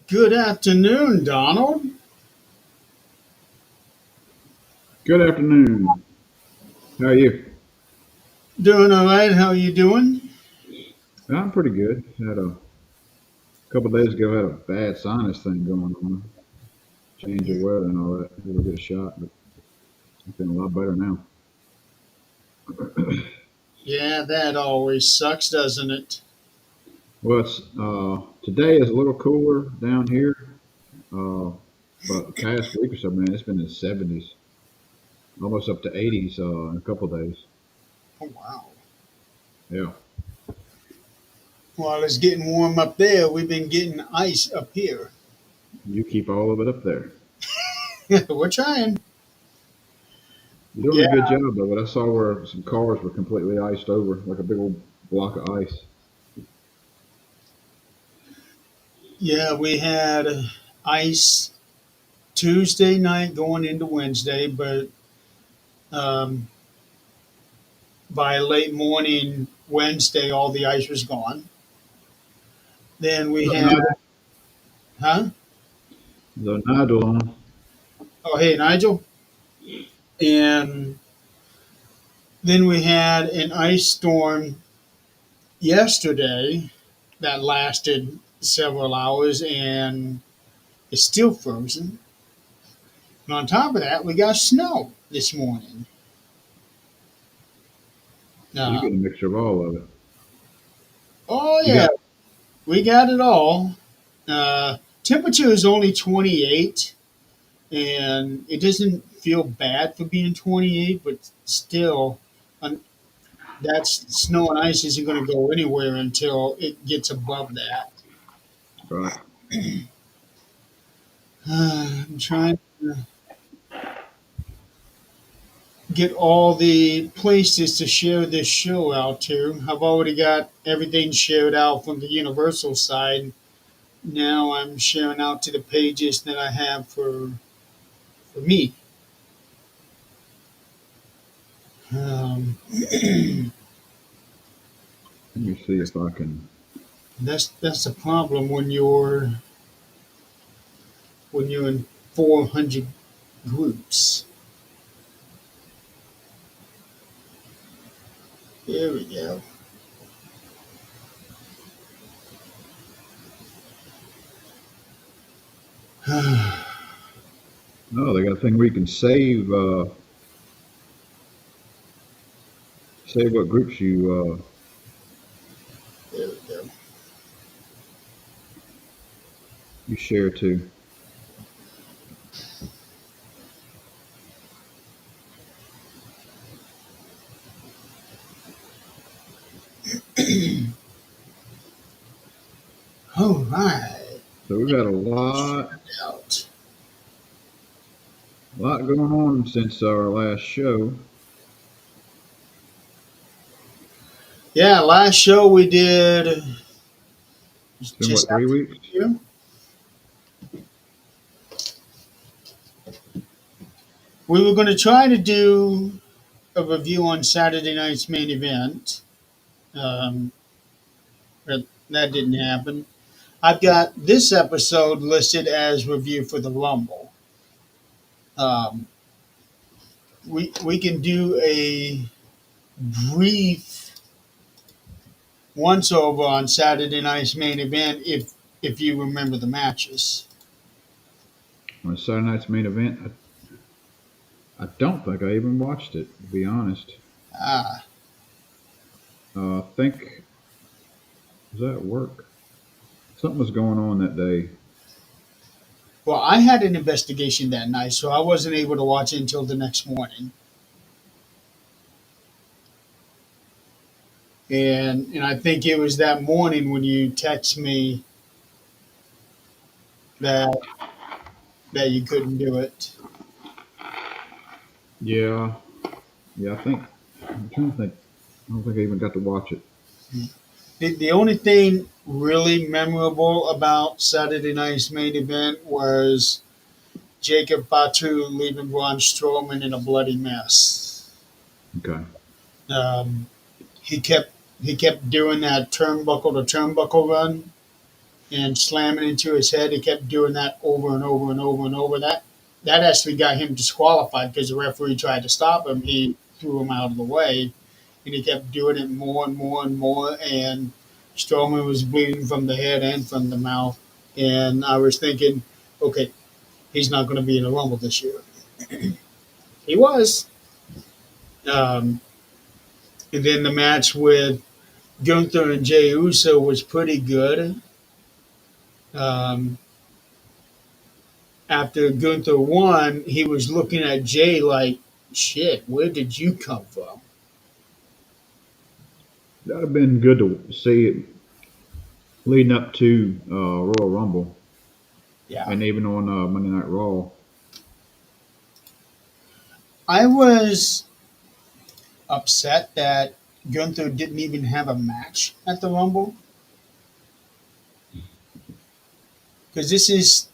Good afternoon, Donald. Good afternoon. How are you? Doing all right. How are you doing? I'm pretty good. Had a couple of days ago had a bad sinus thing going on. Change of weather and all that. Had to get a shot, but I'm feeling a lot better now. Yeah, that always sucks, doesn't it? Well, it's today is a little cooler down here, uh, but the past week or so, man, it's been in the 70s, almost up to 80s in a couple of days. Oh, wow. Yeah, While it's getting warm up there, we've been getting ice up here. you keep all of it up there. We're trying. You're doing Yeah, a good job of it. I saw where some cars were completely iced over, like a big old block of ice. yeah, we had ice Tuesday night going into Wednesday, but um, by late morning Wednesday, all the ice was gone. Then we What's up, had, Nigel? huh? The Nigel on. Oh, hey, Nigel. And then we had an ice storm yesterday that lasted several hours and it's still frozen. And on top of that, we got snow this morning. You Uh, get a mixture of all of it. oh, You yeah, got we got it all. Temperature is only 28, and it doesn't feel bad for being 28, but still, um, that snow and ice isn't going to go anywhere until it gets above that. right. I'm trying to get all the places to share this show out to. I've already got everything shared out from the Universal side. Now I'm sharing out to the pages that I have for me. Let me see if I can. That's the problem when you're in 400 groups. There we go. Oh, they got a thing where you can save what groups There we go. you share to. All right. So we've had Out. lot going on since our last show. Yeah, last show we did It's been just what, 3 weeks? after we were going to try to do a review on Saturday night's main event. Um, but that didn't happen. I've got this episode listed as review for the Rumble. Um, we can do a brief once over on Saturday night's main event, if you remember the matches. On Saturday night's main event, I don't think I even watched it, to be honest. Ah, I think, was that at work? Something was going on that day. well, I had an investigation that night, so I wasn't able to watch it until the next morning. And I think it was that morning when you text me that that you couldn't do it. Yeah, yeah, I'm trying to think. I don't think I even got to watch it. The only thing really memorable about Saturday night's main event was Jacob Fatu leaving Braun Strowman in a bloody mess. Okay. Um, he kept he kept doing that turnbuckle to turnbuckle run and slamming into his head. He kept doing that over and over and over and over. That actually got him disqualified because the referee tried to stop him. He threw him out of the way, and he kept doing it more and more and more. And Strowman was bleeding from the head and from the mouth. And I was thinking, okay, he's not going to be in the Rumble this year. He was. Um, and then the match with Gunther and Jey Uso was pretty good. Um, After Gunther won, he was looking at Jay like, shit, where did you come from? That'd have been good to see it leading up to Royal Rumble Yeah. and even on Monday Night Raw. I was upset that Gunther didn't even have a match at the Rumble because this is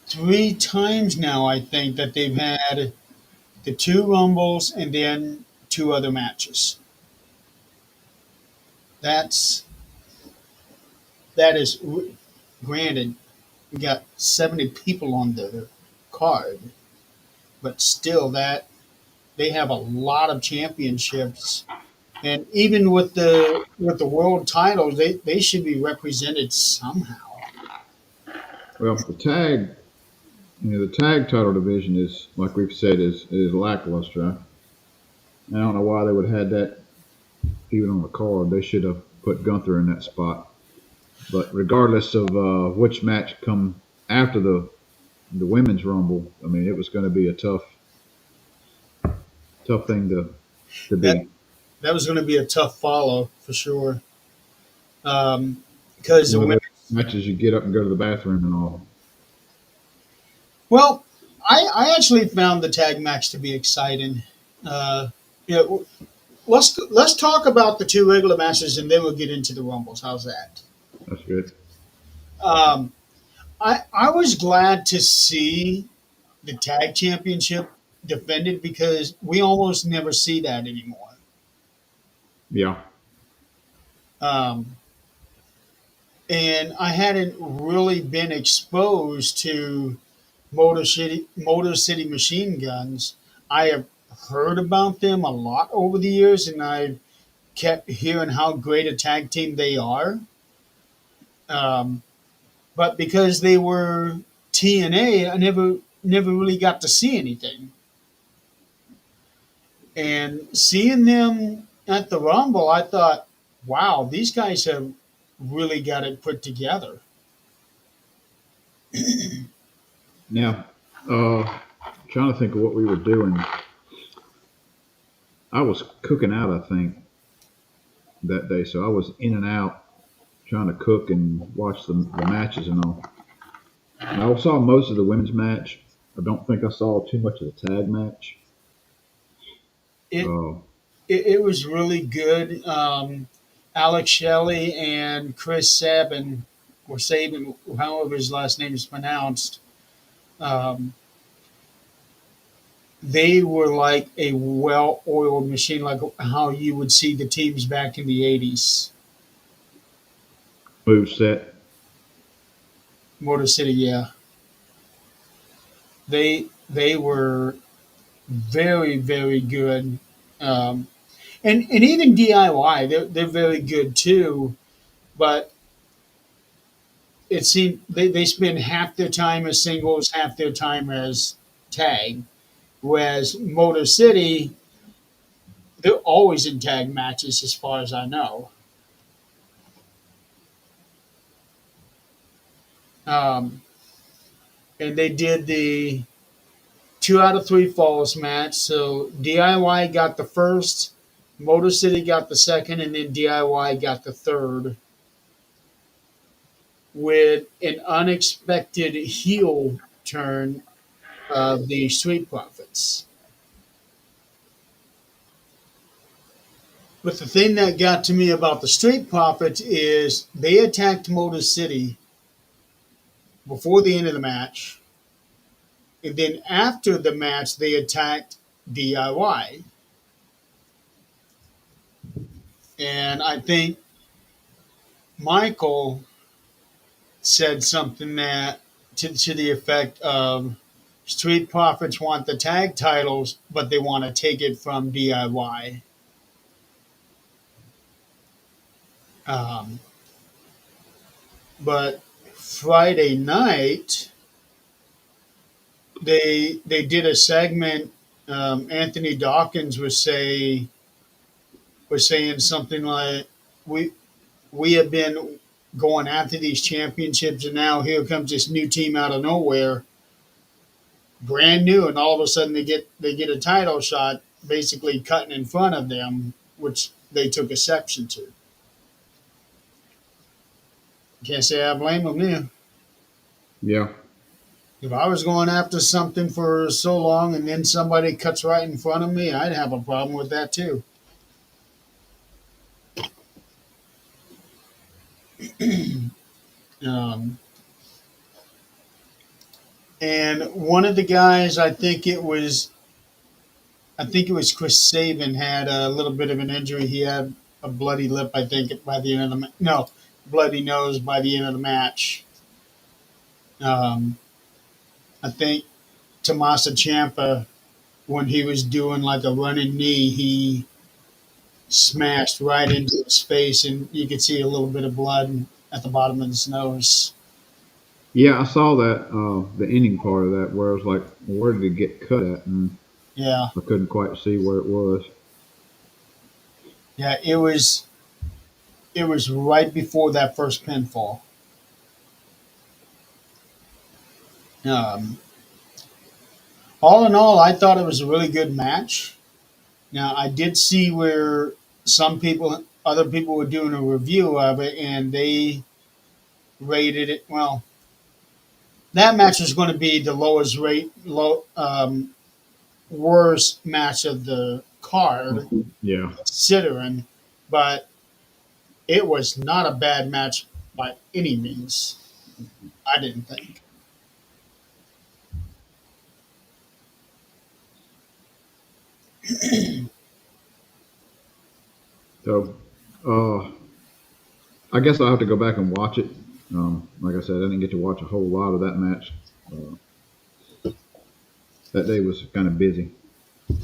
three times now, I think, that they've had the two Rumbles and then two other matches. That's that is granted. We got 70 people on the card, but still, that they have a lot of championships, and even with the world titles, they should be represented somehow. Well, the tag title division is, like we've said, is lackluster. I don't know why they would have had that even on the card. They should have put Gunther in that spot. But regardless of which match come after the women's rumble, I mean, it was going to be a tough thing to That beat. that was going to be a tough follow for sure, because the One of women. those matches you get up and go to the bathroom and all. Well, I actually found the tag match to be exciting. Uh, yeah, let's talk about the two regular matches and then we'll get into the rumbles. How's that? That's good. Um, I was glad to see the tag championship defended because we almost never see that anymore. Yeah. Um, and I hadn't really been exposed to Motor City Machine Guns. I have heard about them a lot over the years, and I kept hearing how great a tag team they are. Um, but because they were TNA, I never really got to see anything. And seeing them at the Rumble, I thought, wow, these guys have really got it put together. Now, trying to think of what we were doing. I was cooking out, I think, that day, so I was in and out trying to cook and watch the matches and all. And I saw most of the women's match. I don't think I saw too much of the tag match. It Uh, it was really good. Alex Shelley and Chris Sabin, or Sabin, however his last name is pronounced, um, they were like a well-oiled machine, like how you would see the teams back in the '80s. Move set. Motor City, yeah, they were very good. Um, and even DIY, they're very good too. But it seemed they spend half their time as singles, half their time as tag. Whereas Motor City, they're always in tag matches, as far as I know. Um, and they did the 2 out of 3 falls match. So DIY got the first, Motor City got the second, and then DIY got the third with an unexpected heel turn of the Street Profits. But the thing that got to me about the Street Profits is they attacked Motor City before the end of the match, and then after the match they attacked DIY. And I think Michael said something that to the effect of Street Profits want the tag titles, but they want to take it from DIY. Um, but Friday night, they did a segment. Anthony Dawkins was saying something like, "We we have been going after these championships, and now here comes this new team out of nowhere, brand new, and all of a sudden they get a title shot, basically cutting in front of them, which they took exception to. Can't say I blame them now. Yeah. If I was going after something for so long and then somebody cuts right in front of me, I'd have a problem with that too. Um, and one of the guys, I think it was Chris Sabin, had a little bit of an injury. He had a bloody lip, I think, by the end of no, bloody nose by the end of the match. Um, I think Tommaso Ciampa, when he was doing like a running knee, he smashed right into his face, and you could see a little bit of blood at the bottom of his nose. Yeah, I saw that the ending part of that where it was like, where did it get cut at? And Yeah, I couldn't quite see where it was. yeah, it was right before that first pinfall. Um, all in all, I thought it was a really good match. Now, I did see where other people were doing a review of it, and they rated it. Well, that match is going to be the worst match of the card, Yeah. considering, but it was not a bad match by any means. I didn't think. So, uh, I guess I'll have to go back and watch it. Like I said, I didn't get to watch a whole lot of that match. Uh, that day was kind of busy.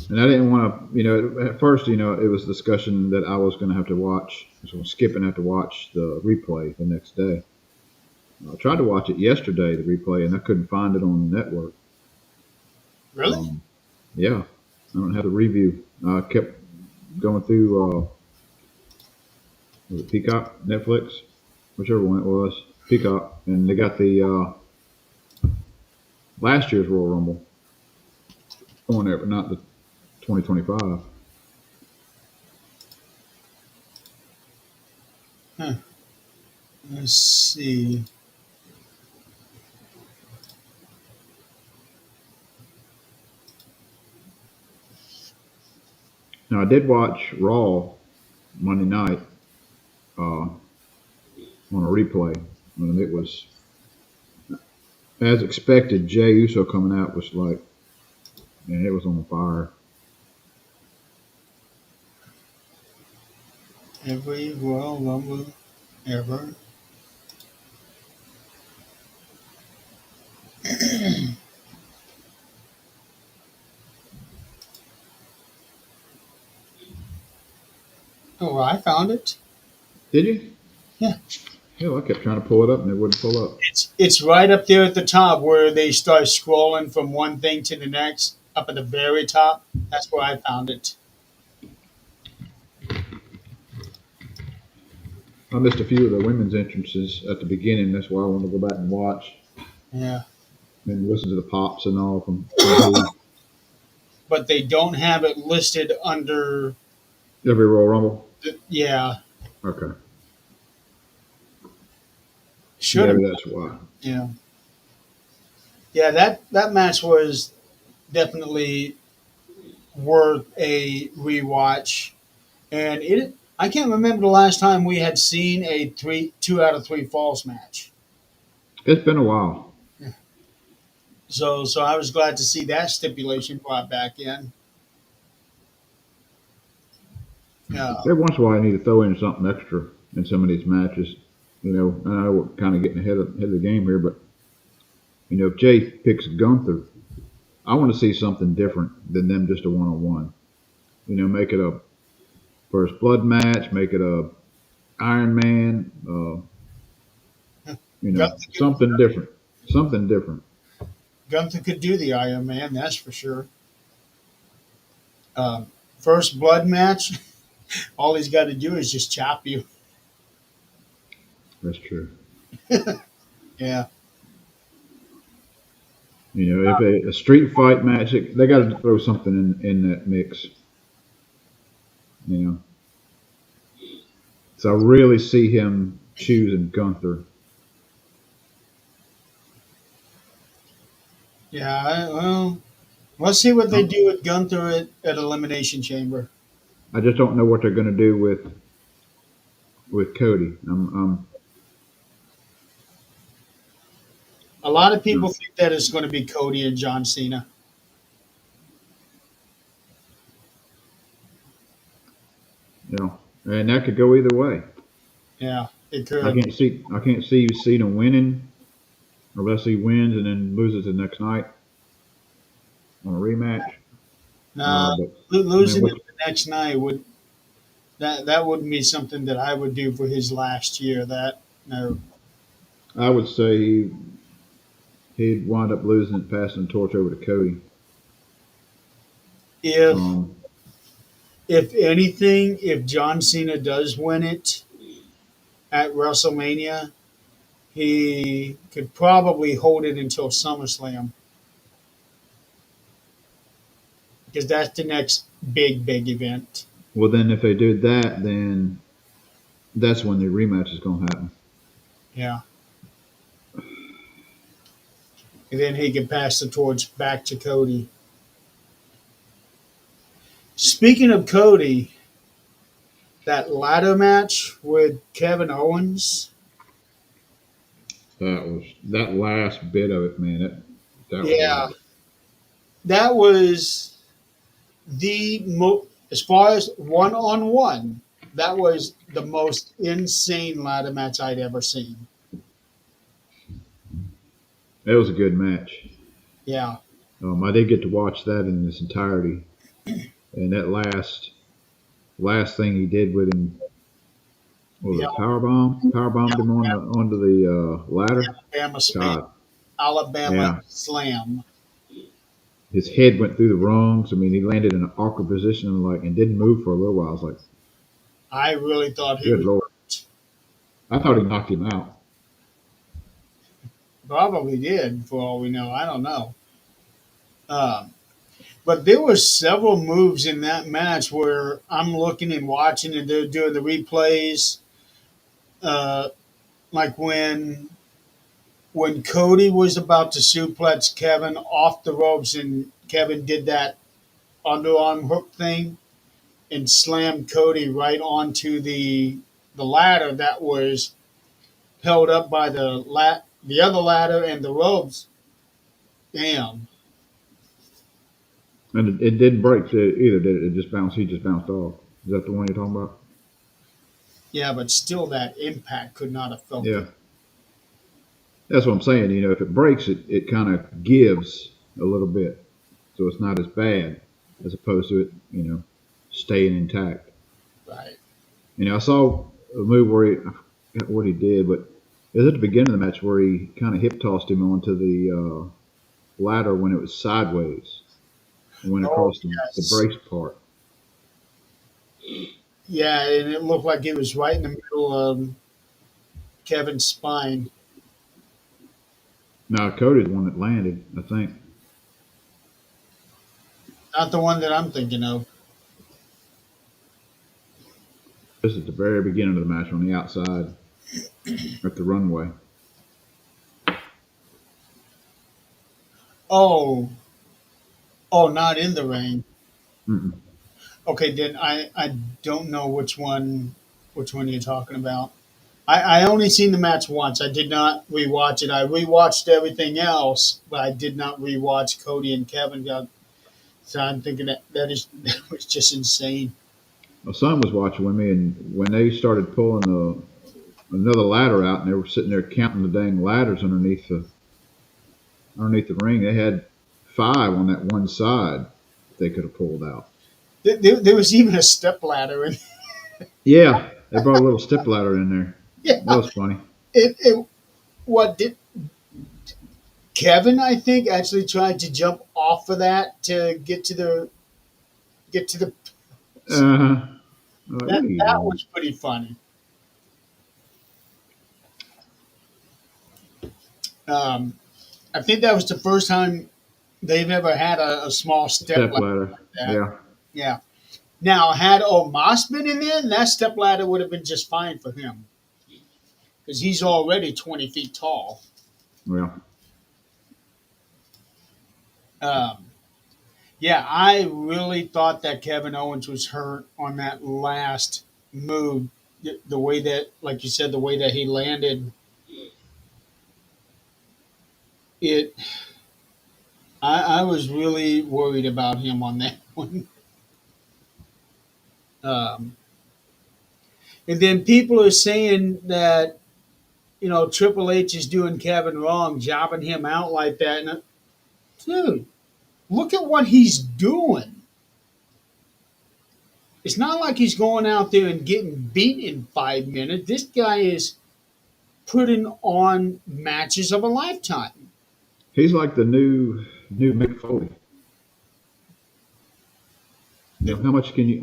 And I didn't want to, at first, it was discussion that I was going to have to watch, so I was skipping have to watch the replay the next day. I tried to watch it yesterday, the replay, and I couldn't find it on the network. Really? Yeah, I don't have the review. I kept going through, was it Peacock, Netflix, whichever one it was, Peacock, and they got the last year's Royal Rumble on there, but not the 2025. Huh. Let's see. Now I did watch Raw Monday night on a replay, and it was as expected. Jay Uso coming out was like, man, it was on fire. Every Royal Rumble ever. Oh, I found it. Did you? Yeah. Hell, I kept trying to pull it up and it wouldn't pull up. It's right up there at the top where they start scrolling from one thing to the next, up at the very top. That's where I found it. I missed a few of the women's entrances at the beginning. That's why I wanted to go back and watch Yeah. and listen to the pops and all from Heath. But they don't have it listed under Every Royal Rumble. yeah. Okay. Should have. Maybe that's why. Yeah. Yeah, that match was definitely worth a rewatch. And it I can't remember the last time we had seen a 2 out of 3 falls match. It's been a while. So I was glad to see that stipulation brought back in. Every once in a while, I need to throw in something extra in some of these matches. You know, I know we're kind of getting ahead of the game here, but you know, if Jay picks Gunther, I want to see something different than them just a one-on-one. You know, make it a first blood match, make it a Iron Man. You know, something different. Something different. Gunther could do the Iron Man, that's for sure. Um, First blood match, all he's got to do is just chop you. That's true. Yeah, You know, if a street fight match, they got to throw something in that mix. You know, so I really see him choosing Gunther. yeah. Well, let's see what they do with Gunther at Elimination Chamber. I just don't know what they're going to do with Cody. A lot of people think that it's going to be Cody and John Cena. You know, and that could go either way. Yeah, it I could. can't see Cena winning unless he wins and then loses the next night on a rematch. Nah, But I mean, losing what it the next night would that wouldn't be something that I would do for his last year. That no. I would say he'd wind up losing it, passing the torch over to Cody. If Um, if anything, if John Cena does win it at WrestleMania, he could probably hold it until SummerSlam because that's the next big event. well, then if they do that, then that's when the rematch is going to happen. Yeah, and then he could pass the torch back to Cody. Speaking of Cody, that ladder match with Kevin Owens. That last bit of it, man. That was Yeah, awesome. that was as far as one on one, that was the most insane ladder match I'd ever seen. It was a good match. Yeah, I did get to watch that in its entirety, and that last thing he did with him was yeah, a power bombed him onto the ladder. Alabama spam, God, Alabama yeah, slam. his head went through the rungs. I mean, he landed in an awkward position and didn't move for a little while. I was like, I really thought he good was lord, I thought he knocked him out. probably did for all we know. I don't know. Um, but there were several moves in that match where I'm looking and watching, and they're doing the replays. Uh, like when Cody was about to suplex Kevin off the ropes, and Kevin did that underarm hook thing and slammed Cody right onto the ladder that was held up by the other ladder and the ropes. Damn. And it didn't break either, did it? It just bounced. He just bounced off. Is that the one you're talking about? Yeah, but still, that impact could not have felt Yeah, it. that's what I'm saying. You know, if it breaks, it kind of gives a little bit, so it's not as bad as opposed to it, you know, staying intact. Right. I saw a move where I forgot what he did, but it was at the beginning of the match where he kind of hip tossed him onto the ladder when it was sideways and went Oh across the yes, brace part. yeah, and it looked like it was right in the middle of Kevin's spine. Now Cody's the one that landed, I think. Not the one that I'm thinking of. This is the very beginning of the match on the outside at the runway. Oh, oh, not in the ring. Mm-mm. Okay, then I don't know which one you're talking about. I only seen the match once. I did not rewatch it. I rewatched everything else, but I did not rewatch Cody and Kevin. So I'm thinking that was just insane. My son was watching with me, and when they started pulling another ladder out, and they were sitting there counting the dang ladders underneath the ring, they had five on that one side they could have pulled out. There was even a step ladder, and Yeah, they brought a little step ladder in there. That yeah, was funny. it what did Kevin? I think actually tried to jump off of that to get to the Uh-huh. Like, what are you that doing? was pretty funny. Um, I think that was the first time they've ever had a small step Step ladder ladder. like that. Yeah. Yeah. Now, had Omos been in there, that step ladder would have been just fine for him because he's already 20 feet tall. Well, Um, yeah, I really thought that Kevin Owens was hurt on that last move. The way that, like you said, the way that he landed it, I was really worried about him on that one. Um, and then people are saying that Triple H is doing Kevin wrong, jobbing him out like that. And dude, look at what he's doing. It's not like he's going out there and getting beat in 5 minutes. This guy is putting on matches of a lifetime. he's like the new Mick Foley.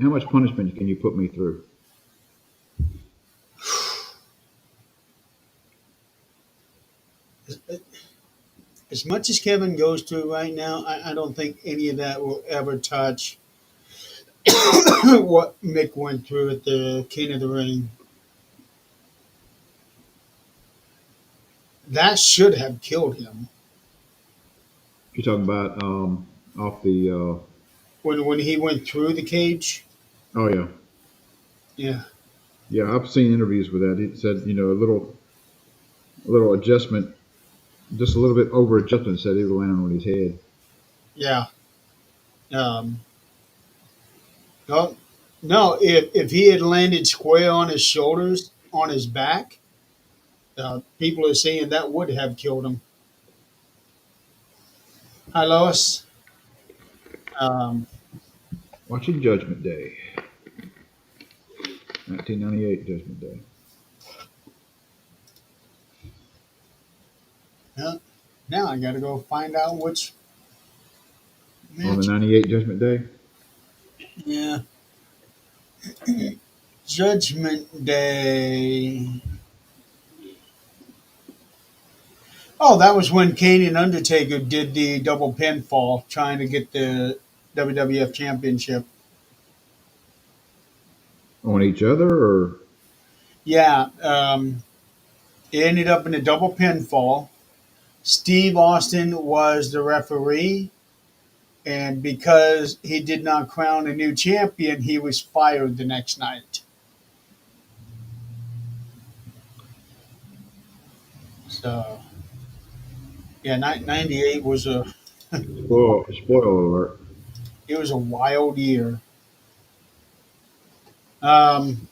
How much punishment can you put me through? As much as Kevin goes through right now, I don't think any of that will ever touch what Mick went through at the King of the Ring. That should have killed him You're talking about off the when he went through the cage. oh yeah. Yeah, Yeah, I've seen interviews with that. He said, a little adjustment, just a little bit over adjustment said he would land on his head. yeah. Um, no, no. If he had landed square on his shoulders, on his back, people are saying that would have killed him. Hi, Lois. Um, Watching Judgment Day, 1998 Judgment Day. yeah, now I got to go find out which On the match. 98 Judgment Day. Yeah, Judgment Day. Oh, that was when Kane and Undertaker did the double pinfall, trying to get the WWF Championship. On each other, or Yeah, it ended up in a double pinfall. Steve Austin was the referee, and because he did not crown a new champion, he was fired the next night. So, yeah, 98 was spoiler alert. it was a wild year. Um,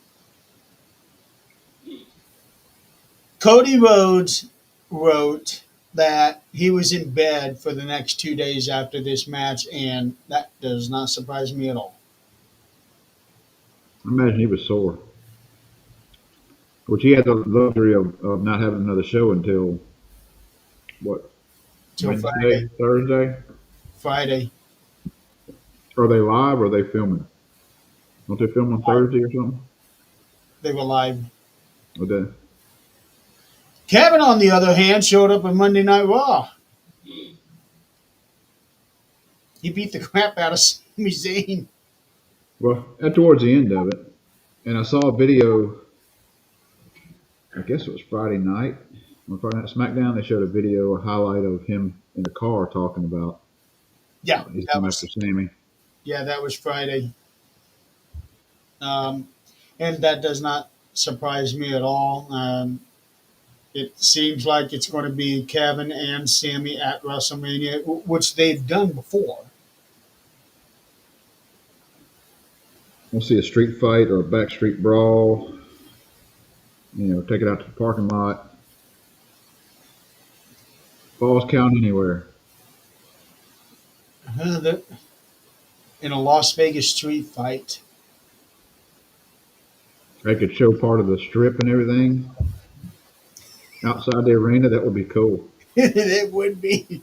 Cody Rhodes wrote that he was in bed for the next 2 days after this match, and that does not surprise me at all. I imagine he was sore. which he had the luxury of not having another show until what, till Friday. Wednesday, Thursday. Friday. Are they live or are they filming? Don't they film on Thursday or something? They were live. Or they, Kevin, on the other hand, showed up on Monday Night Raw. He beat the crap out of Sami Zayn. well, towards the end of it, and I saw a video. I guess it was Friday night. On Friday Night SmackDown, they showed a video, a highlight of him in the car talking about Yeah, he's that going was after Sammy. that was Friday. Um, and that does not surprise me at all. It seems like it's going to be Kevin and Sammy at WrestleMania, which they've done before. We'll see a street fight or a backstreet brawl. Take it out to the parking lot. Balls count anywhere. In a Las Vegas street fight. They could show part of the strip and everything outside the arena. That would be cool. It would be.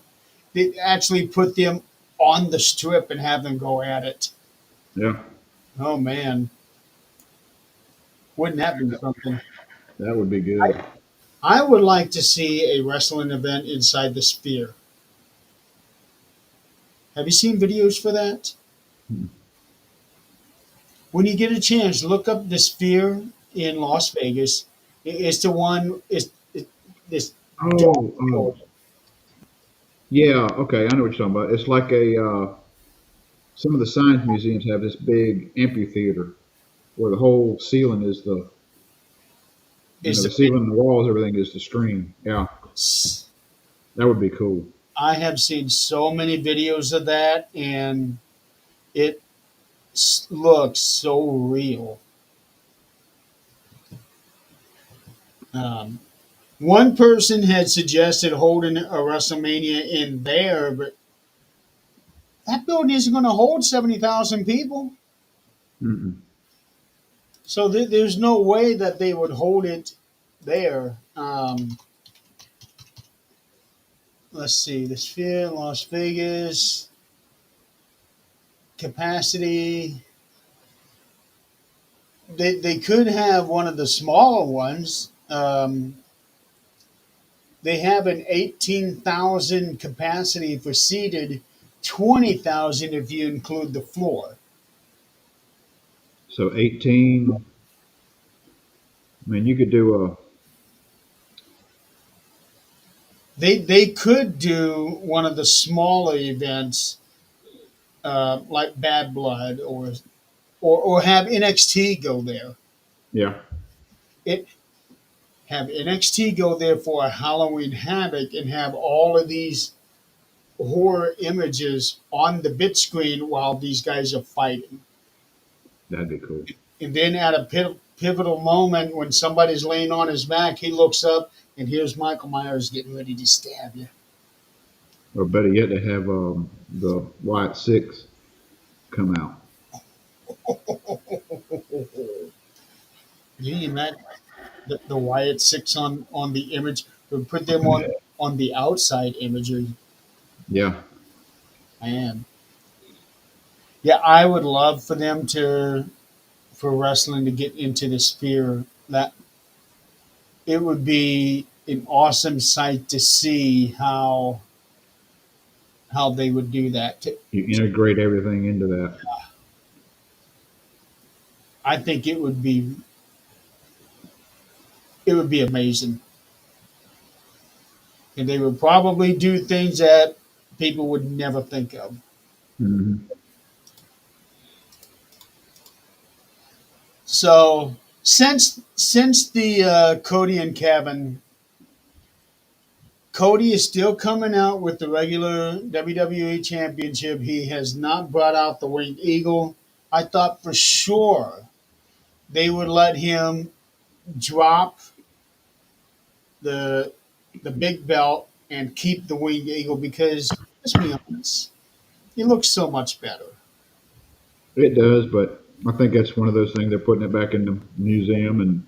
They actually put them on the strip and have them go at it. Yeah, Oh man, wouldn't that be something? that would be good. I would like to see a wrestling event inside the Sphere. Have you seen videos for that? Hmm. When you get a chance, look up the Sphere in Las Vegas. It's the one. It's this Oh, oh, yeah. Okay, I know what you're talking about. It's like a some of the science museums have this big amphitheater where the whole ceiling is is the the ceiling and the walls, everything is the screen. Yeah, that would be cool. I have seen so many videos of that, and it looks so real. Um, One person had suggested holding a WrestleMania in there, but that building isn't going to hold 70,000 people. Mm-mm. So there's no way that they would hold it there. Let's see, the Sphere, Las Vegas, capacity. They could have one of the smaller ones. They have an 18,000 capacity for seated, 20,000 if you include the floor. So 18. I mean, you could do a. They could do one of the smaller events like Bad Blood or have NXT go there. Yeah, It have NXT go there for a Halloween Havoc and have all of these horror images on the bit screen while these guys are fighting. that'd be cool. And then at a pivotal moment when somebody's laying on his back, he looks up and here's Michael Myers getting ready to stab you. Or better yet, they have the Wyatt Six come out. Can you imagine the Wyatt Six on the image? We put them on the outside imagery. Yeah, Man, yeah, I would love for them for wrestling to get into the Sphere. That it would be an awesome sight to see how they would do that. you integrate everything into that. I think it would be amazing, and they would probably do things that people would never think of. Hmm. So since the Cody and Kevin, Cody is still coming out with the regular WWE Championship. He has not brought out the Winged Eagle. I thought for sure they would let him drop the the big belt and keep the Winged Eagle because let's be honest, he looks so much better. It does, but I think that's one of those things they're putting it back in the museum, and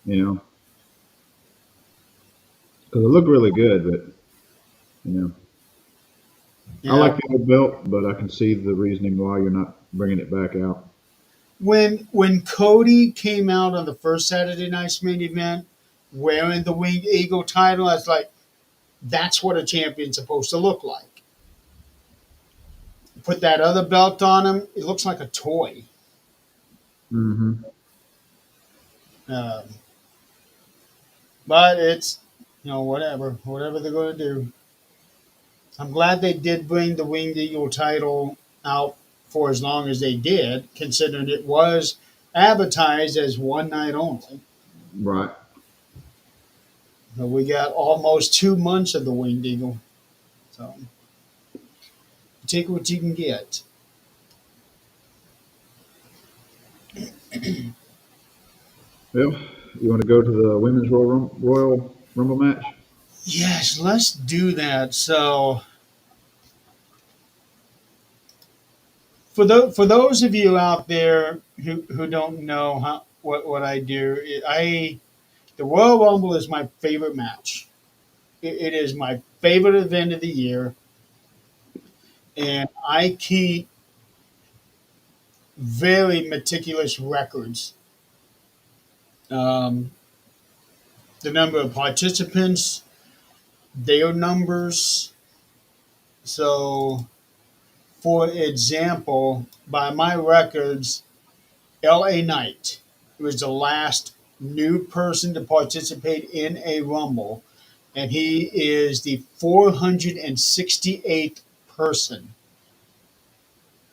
you know, because it looked really good. But you know, I Yeah. like the old belt, but I can see the reasoning why you're not bringing it back out. When Cody came out on the first Saturday night's main event wearing the Winged Eagle title, I was like, that's what a champion's supposed to look like. Put that other belt on him, it looks like a toy. Hmm. Um, but it's, whatever they're going to do. I'm glad they did bring the Winged Eagle title out for as long as they did, considering it was advertised as one night only. Right. But we got almost 2 months of the Winged Eagle. So take what you can get. Well, you want to go to the women's Royal Rumble match? Yes, let's do that. So for those of you out there who don't know what I do, the Royal Rumble is my favorite match. It is my favorite event of the year, and I keep very meticulous records. Um, the number of participants, their numbers. So, for example, by my records, L.A. Knight was the last new person to participate in a Rumble, and he is the 468th person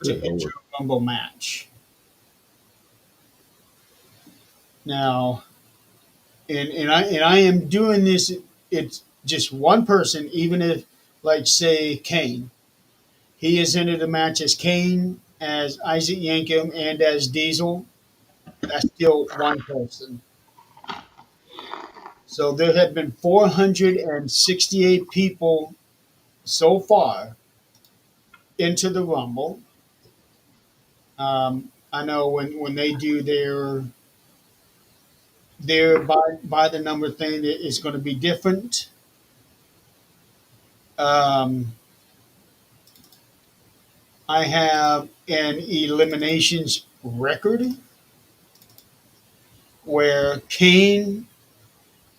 to Good enter lord. a Rumble match. Now, and I am doing this. It's just one person, even if, like, say, Kane. He has entered the match as Kane, as Isaac Yankem, and as Diesel. That's still one person. So there have been 468 people so far into the Rumble. I know when they do their by the number thing, it's going to be different. Um, I have an eliminations record where Kane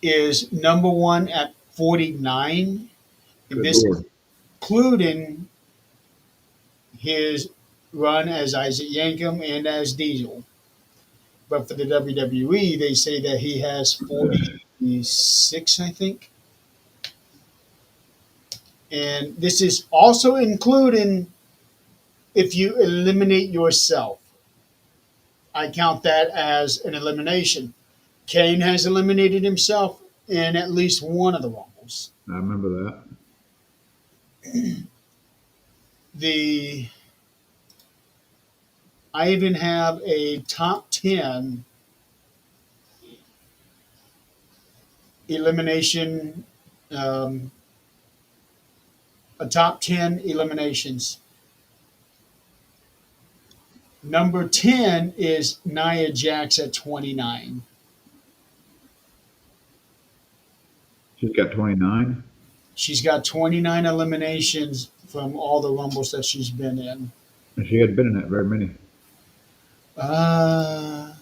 is number one at 49, and Good this is lord. including his run as Isaac Yankem and as Diesel. But for the WWE, they say that he has 46, I think. And this is also including if you eliminate yourself. I count that as an elimination. Kane has eliminated himself in at least one of the Rumbles. I remember that. The I even have a top 10 elimination, um, a top 10 eliminations. Number 10 is Nia Jax at 29. She's got 29. She's got 29 eliminations from all the Rumbles that she's been in. And she hadn't been in that very many. Uh,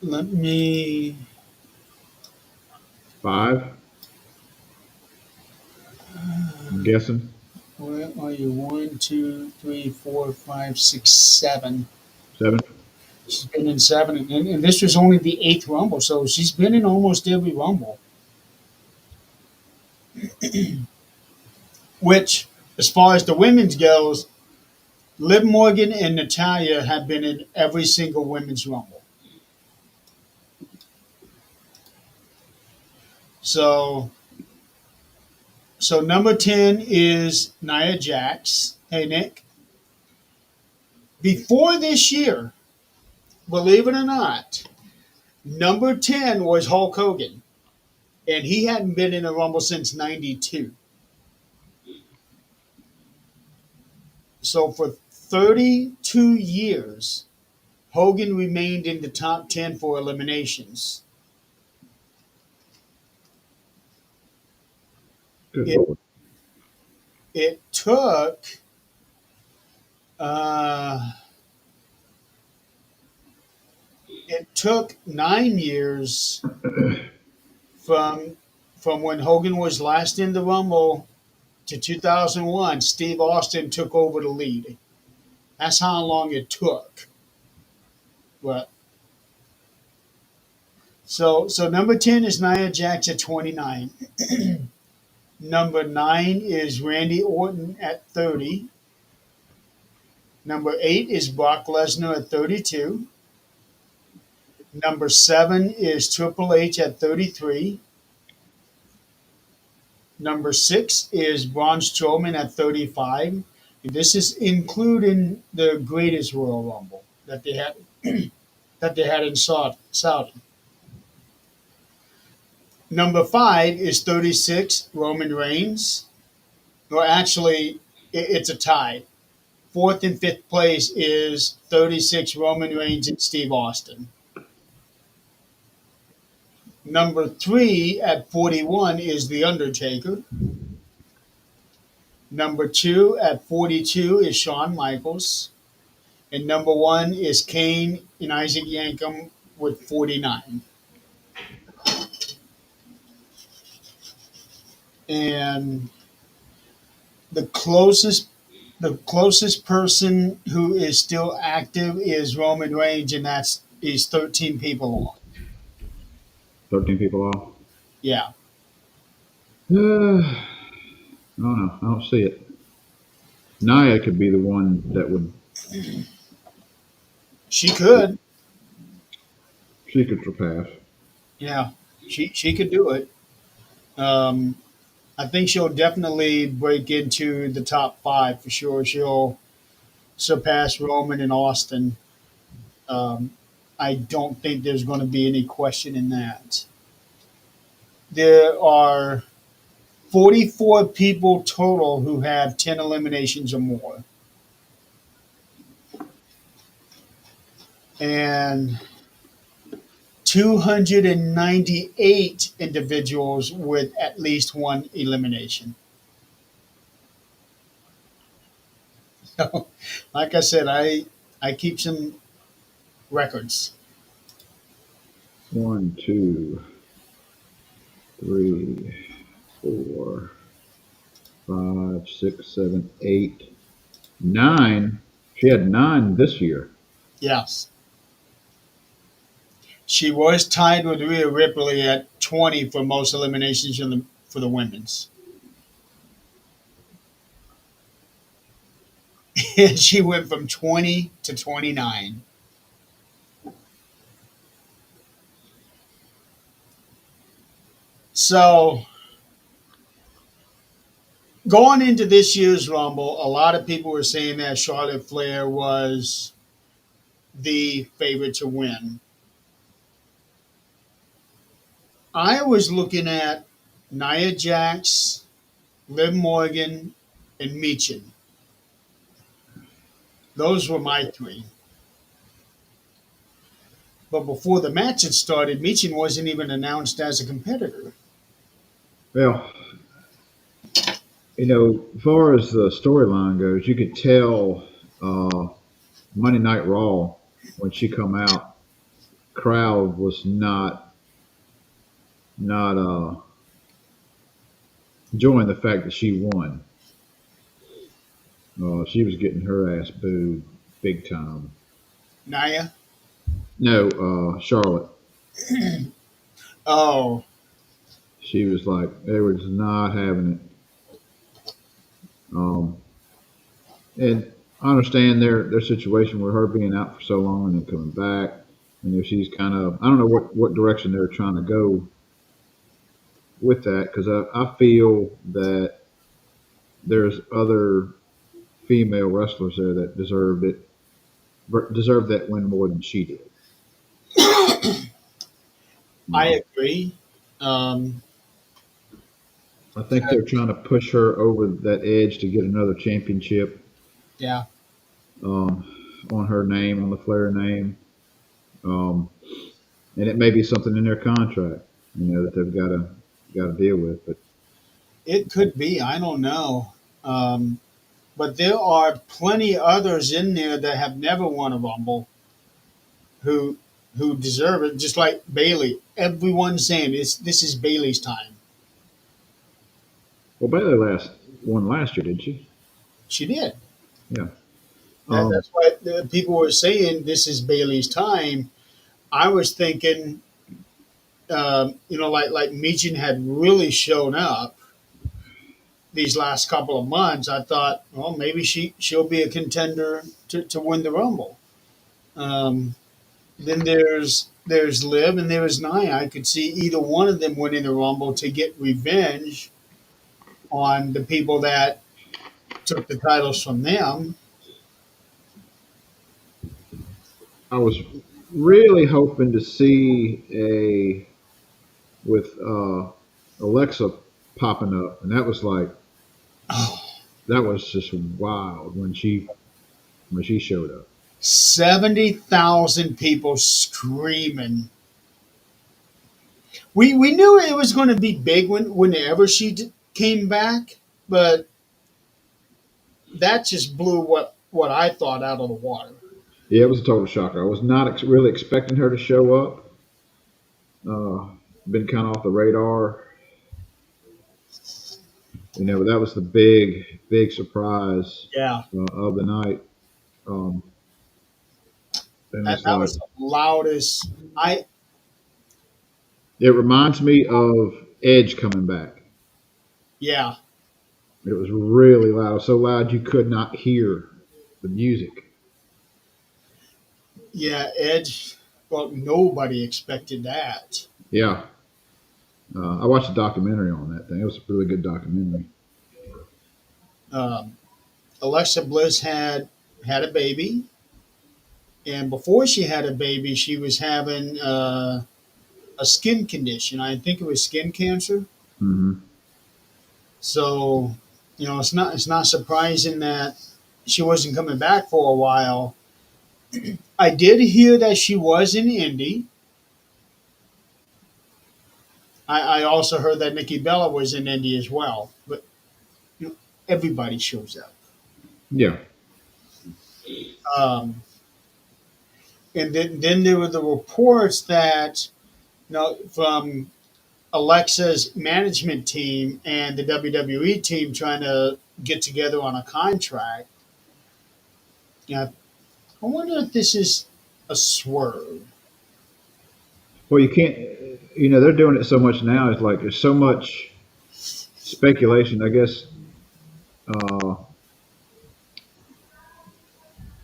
let me. 5, I'm guessing. Where are you? 1, 2, 3, 4, 5, 6, 7. 7. She's been in 7, and this was only the eighth Rumble, so she's been in almost every Rumble. Which, as far as the women's goes, Liv Morgan and Natalia have been in every single women's Rumble. So, so number 10 is Nia Jax. Hey, Nick. Before this year, believe it or not, number 10 was Hulk Hogan, and he hadn't been in a Rumble since '92. So for 32 years, Hogan remained in the top 10 for eliminations. Good It, Lord. it took uh, it took 9 years from when Hogan was last in the Rumble to 2001. Steve Austin took over the lead. That's how long it took. But so number 10 is Nia Jax at 29. Number 9 is Randy Orton at 30. Number 8 is Brock Lesnar at 32. Number 7 is Triple H at 33. Number 6 is Braun Strowman at 35. This is including the greatest Royal Rumble that they had in Saudi. Number 5 is 36, Roman Reigns. Or actually, it's a tie. Fourth and fifth place is 36, Roman Reigns and Steve Austin. Number 3 at 41 is The Undertaker. Number 2 at 42 is Shawn Michaels. And number 1 is Kane and Isaac Yankem with 49. And the closest person who is still active is Roman Reigns, and he's 13 people off. 13 people off. Yeah, I don't know. I don't see it. Nia could be the one that would. she could. She could surpass. Yeah, she could do it. Um, I think she'll definitely break into the top 5 for sure. She'll surpass Roman and Austin. Um, I don't think there's going to be any question in that. There are 44 people total who have 10 eliminations or more. And 298 individuals with at least one elimination. So, like I said, I keep some records. 1, 2, 3, 4, 5, 6, 7, 8, 9. She had 9 this year. Yes. She was tied with Rhea Ripley at 20 for most eliminations for the women's. She went from 20 to 29. So, going into this year's Rumble, a lot of people were saying that Charlotte Flair was the favorite to win. I was looking at Nia Jax, Liv Morgan, and Michin. Those were my 3. But before the match had started, Michin wasn't even announced as a competitor. Well, as far as the storyline goes, you could tell Monday Night Raw when she come out, crowd was not enjoying the fact that she won. She was getting her ass booed big time. Nia? No, Charlotte. Oh, She was like, they were just not having it. And I understand their situation with her being out for so long and then coming back. She's kind of, I don't know what direction they're trying to go with that, because I feel that there's other female wrestlers there that deserve that win more than she did. I agree. Um, I think they're trying to push her over that edge to get another championship yeah. on her name, on the Flair name. um, and it may be something in their contract, that they've got to deal with. But It could be. I don't know. Um, but there are plenty others in there that have never won a Rumble who deserve it, just like Bailey. Everyone's saying this is Bailey's time. well, Bailey won last year, didn't she? She did. Yeah. Um, That's why the people were saying this is Bailey's time. I was thinking, like Meechin had really shown up these last couple of months. I thought, well, maybe she'll be a contender to win the Rumble. Um, then there's Liv and there's Nia. I could see either one of them winning the Rumble to get revenge on the people that took the titles from them. I was really hoping to see with Alexa popping up, and that was just wild when she showed up. 70,000 people screaming. We knew it was going to be big whenever she came back, but that just blew what I thought out of the water. Yeah, it was a total shocker. I was not really expecting her to show up. Been kind of off the radar, but that was the big surprise Yeah, of the night. Um, and it's that like was the loudest. it reminds me of Edge coming back. Yeah, It was really loud, so loud you could not hear the music. yeah, Edge. Well, nobody expected that. Yeah, I watched a documentary on that thing. It was a really good documentary. Um, Alexa Bliss had a baby, and before she had a baby, she was having a skin condition. I think it was skin cancer. Hmm. So, it's not surprising that she wasn't coming back for a while. I did hear that she was in Indy. I also heard that Nikki Bella was in Indy as well. But everybody shows up. Yeah, Um, and then there were the reports that from Alexa's management team and the WWE team trying to get together on a contract. Yeah, I wonder if this is a swerve. well, you can't. They're doing it so much now. It's like there's so much speculation. I guess uh,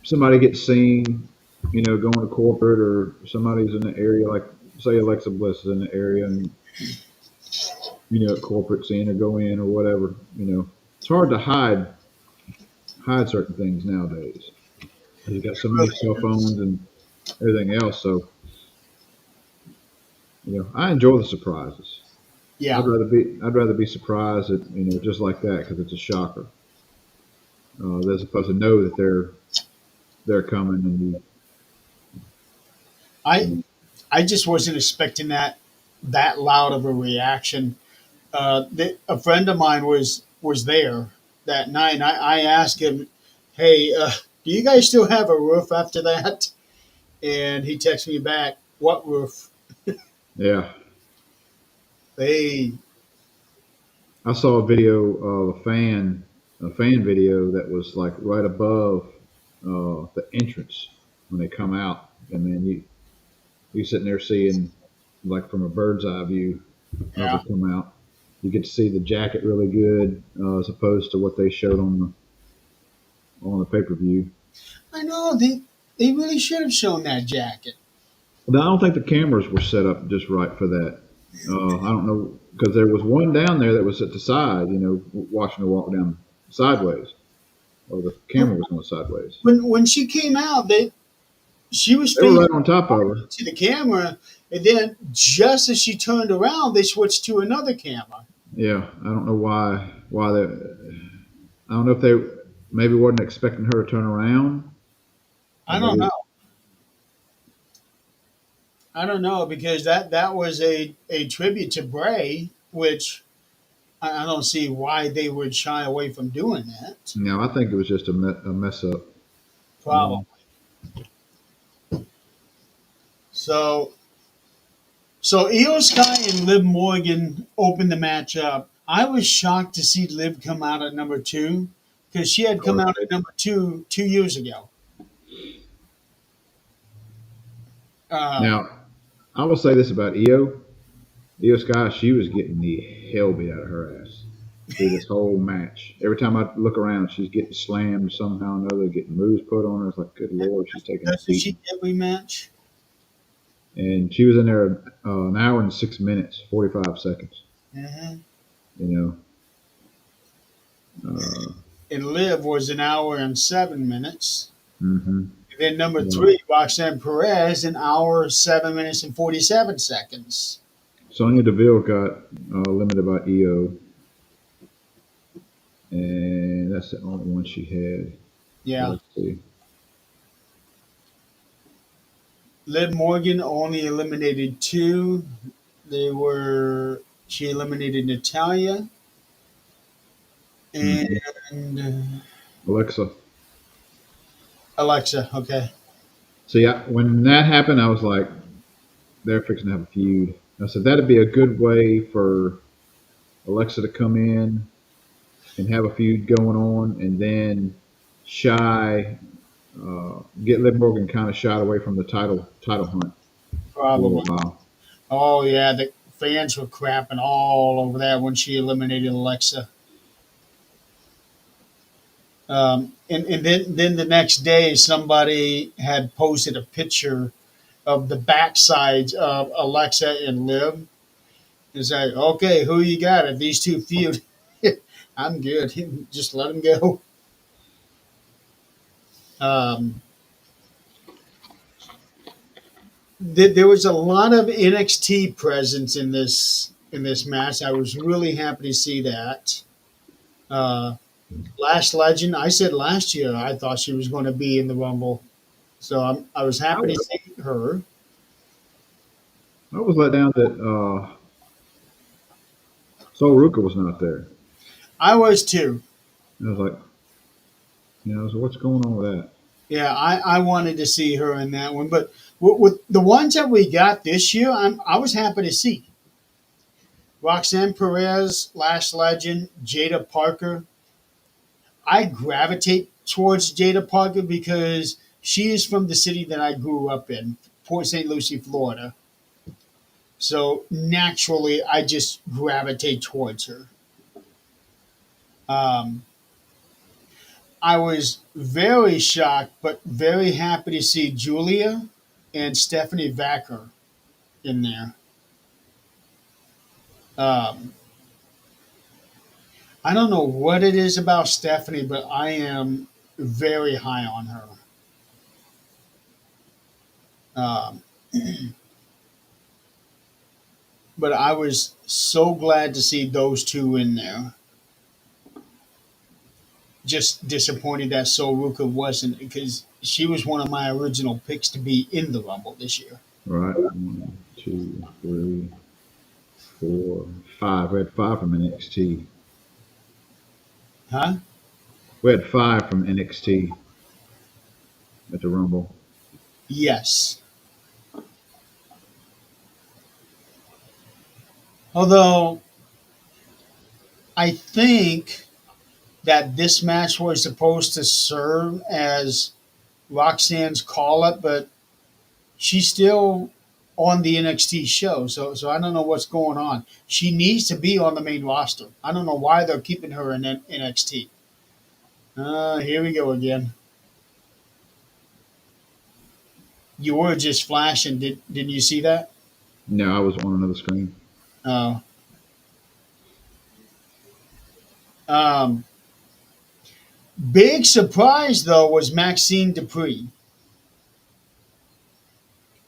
somebody gets seen, going to corporate, or somebody's in the area, like say Alexa Bliss is in the area, and at corporate seeing her go in or whatever. It's hard to hide certain things nowadays. You got so many cell phones and everything else. So I enjoy the surprises. Yeah, I'd rather be surprised at just like that because it's a shocker, as opposed to know that they're coming and I I just wasn't expecting that loud of a reaction. A friend of mine was there that night. And I asked him, "Hey, do you guys still have a roof after that?" And he texted me back, "What roof?" yeah. Hey, I saw a video of a fan video that was like right above the entrance when they come out, and then you sitting there seeing like from a bird's eye view as they yeah, come out. You get to see the jacket really good as opposed to what they showed on the pay per view. I know they really should have shown that jacket. Now, I don't think the cameras were set up just right for that. I don't know because there was one down there that was at the side, watching her walk down sideways, or the camera was going sideways. When she came out, she was They were facing right on top of her. to the camera, and then just as she turned around, they switched to another camera. Yeah, I don't know why they. I don't know if they maybe wasn't expecting her to turn around, or I don't know. maybe I don't know because that was a tribute to Bray, which I don't see why they would shy away from doing that. No, I think it was just a mess up. Probably. So so Io Sky and Liv Morgan opened the match up. I was shocked to see Liv come out at number two because she had come out at number two 2 years ago. Um, Now, I will say this about Io Sky, she was getting the hell beat out of her ass through this whole match. Every time I look around, she's getting slammed somehow or another, getting moves put on her. It's like, good lord, she's taking a doesn't she beating. get rematch? And she was in there an hour and 6 minutes, 45 seconds. Hmm. You know, And Liv was an hour and 7 minutes. hmm And then number yeah. three, Roxanne Perez, an hour, 7 minutes, and 47 seconds. Sonya Deville got limited by EO, and that's the only one she had. Yeah. Let's see. Liv Morgan only eliminated two. They were, she eliminated Natalia hmm and Alexa. Alexa. Okay. See, when that happened, I was like, they're fixing to have a feud. I said that'd be a good way for Alexa to come in and have a feud going on, and then shy get Liv Morgan kind of shied away from the title hunt for a little Probably. while. Oh, yeah. The fans were crapping all over that when she eliminated Alexa. And then the next day, somebody had posted a picture of the backsides of Alexa and Liv. It's like, okay, who you got? If these two feud, I'm good. Just let them go. Um, there was a lot of NXT presence in this match. I was really happy to see that. Uh, Last Legend, I said last year I thought she was going to be in the Rumble, so I was I happy to was, see her. I was let down that Sol Ruka was not there. I was too. I was like, so what's going on with that? Yeah, I wanted to see her in that one, but with the ones that we got this year, I was happy to see Roxanne Perez, Lash Legend, Jada Parker. I gravitate towards Jada Parker because she is from the city that I grew up in, Port St. Lucie, Florida. So naturally, I just gravitate towards her. Um, I was very shocked, but very happy to see Julia and Stephanie Vacker in there. Um, I don't know what it is about Stephanie, but I am very high on her. Um, but I was so glad to see those two in there. Just disappointed that Sol Ruka wasn't because she was one of my original picks to be in the Rumble this year. Right? 1, 2, 3, 4, 5. We had 5 from NXT. Huh? We had 5 from NXT at the Rumble. Yes. Although I think that this match was supposed to serve as Roxanne's call up, but she's still on the NXT show. So I don't know what's going on. She needs to be on the main roster. I don't know why they're keeping her in NXT. Here we go again. You were just flashing. Didn't you see that? No, I was on another screen. Uh, um, Big surprise though was Maxine Dupree.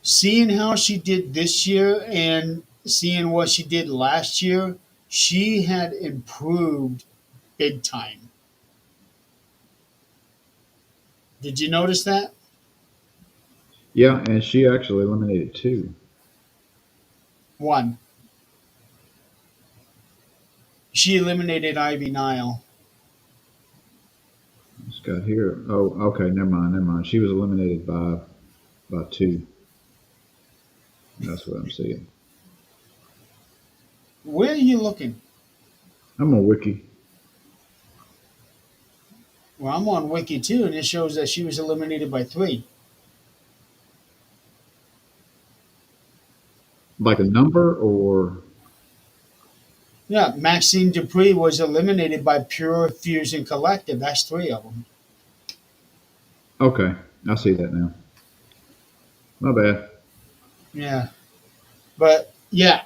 Seeing how she did this year and seeing what she did last year, she had improved big time. Did you notice that? Yeah, and she actually eliminated 2. One. She eliminated Ivy Nile. It's got here. Oh, okay. Never mind. Never mind. She was eliminated by two. That's what I'm seeing. Where are you looking? I'm on Wiki. Well, I'm on Wiki too, and it shows that she was eliminated by three. Like a number or Yeah, Maxine Dupree was eliminated by Pure Fusion Collective. That's three of them. okay. I see that now. My bad. Yeah, but yeah,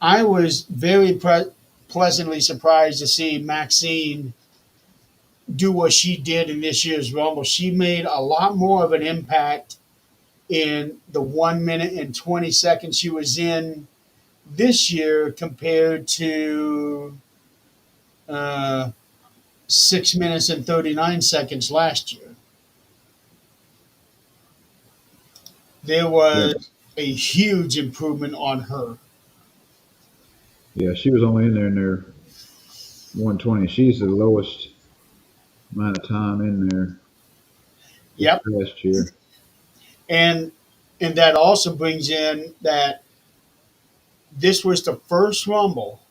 I was very pleasantly surprised to see Maxine do what she did in this year's Rumble. She made a lot more of an impact in the 1 minute and 20 seconds she was in this year compared to uh, 6 minutes and 39 seconds last year. There Yeah. was a huge improvement on her. Yeah. She was only in there 120. She's the lowest amount of time in there this Yep, past year. and and that also brings in that this was the first Rumble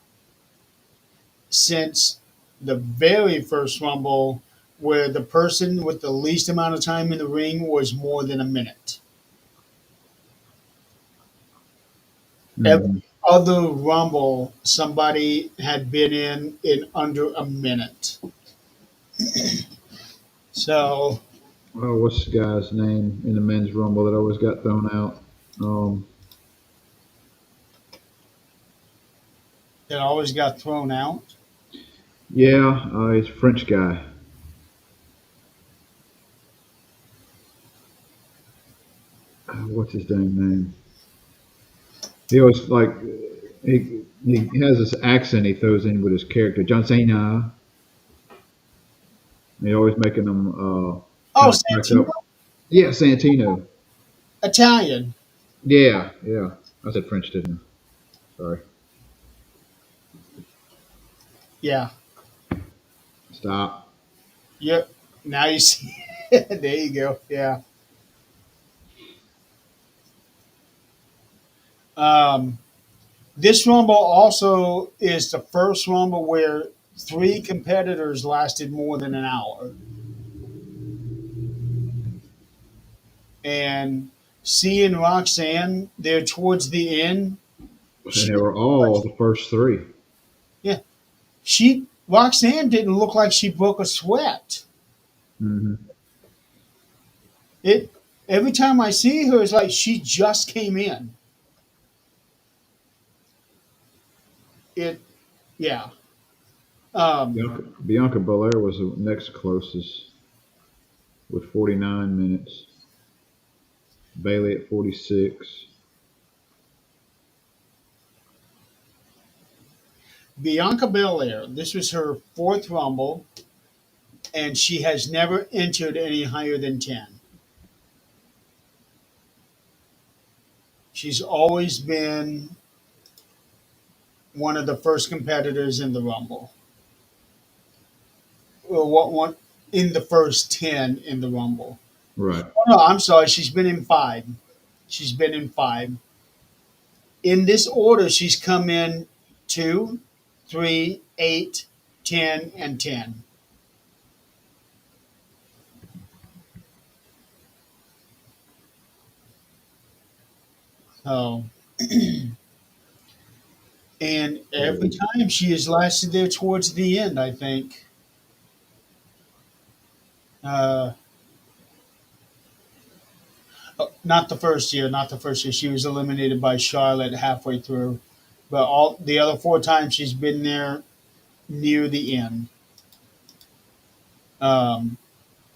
since the very first Rumble where the person with the least amount of time in the ring was more than a minute. Every Hmm. other Rumble, somebody had been in under a minute. So Oh, what's the guy's name in the men's rumble that always got thrown out? Um, it always got thrown out. yeah, he's a French guy. What's his dang name? He always like he has this accent he throws in with his character, John Cena. He always making them Oh, kind of crack Santino, up. Yeah, Santino. Italian. Yeah, yeah. I said French, didn't I? Sorry. Yeah. Stop. Yep. Now you see. There you go. Yeah. Um, this Rumble also is the first Rumble where three competitors lasted more than an hour. And seeing Roxanne there towards the end, And she they were all the first three. yeah, she Roxanne didn't look like she broke a sweat. Hmm. It every time I see her, it's like she just came in. It yeah. Um, Bianca Belair was the next closest with 49 minutes. Bailey at 46. Bianca Belair. This was her fourth Rumble, and she has never entered any higher than 10. She's always been one of the first competitors in the Rumble. Well, what one in the first 10 in the Rumble? Right. Oh no, I'm sorry. She's been in five. She's been in five. In this order, she's come in 2, 3, 8, 10, and 10. So, and every time she has lasted there towards the end, I think. Uh, not the first year, not the first year. She was eliminated by Charlotte halfway through, but all the other four times she's been there near the end. Um,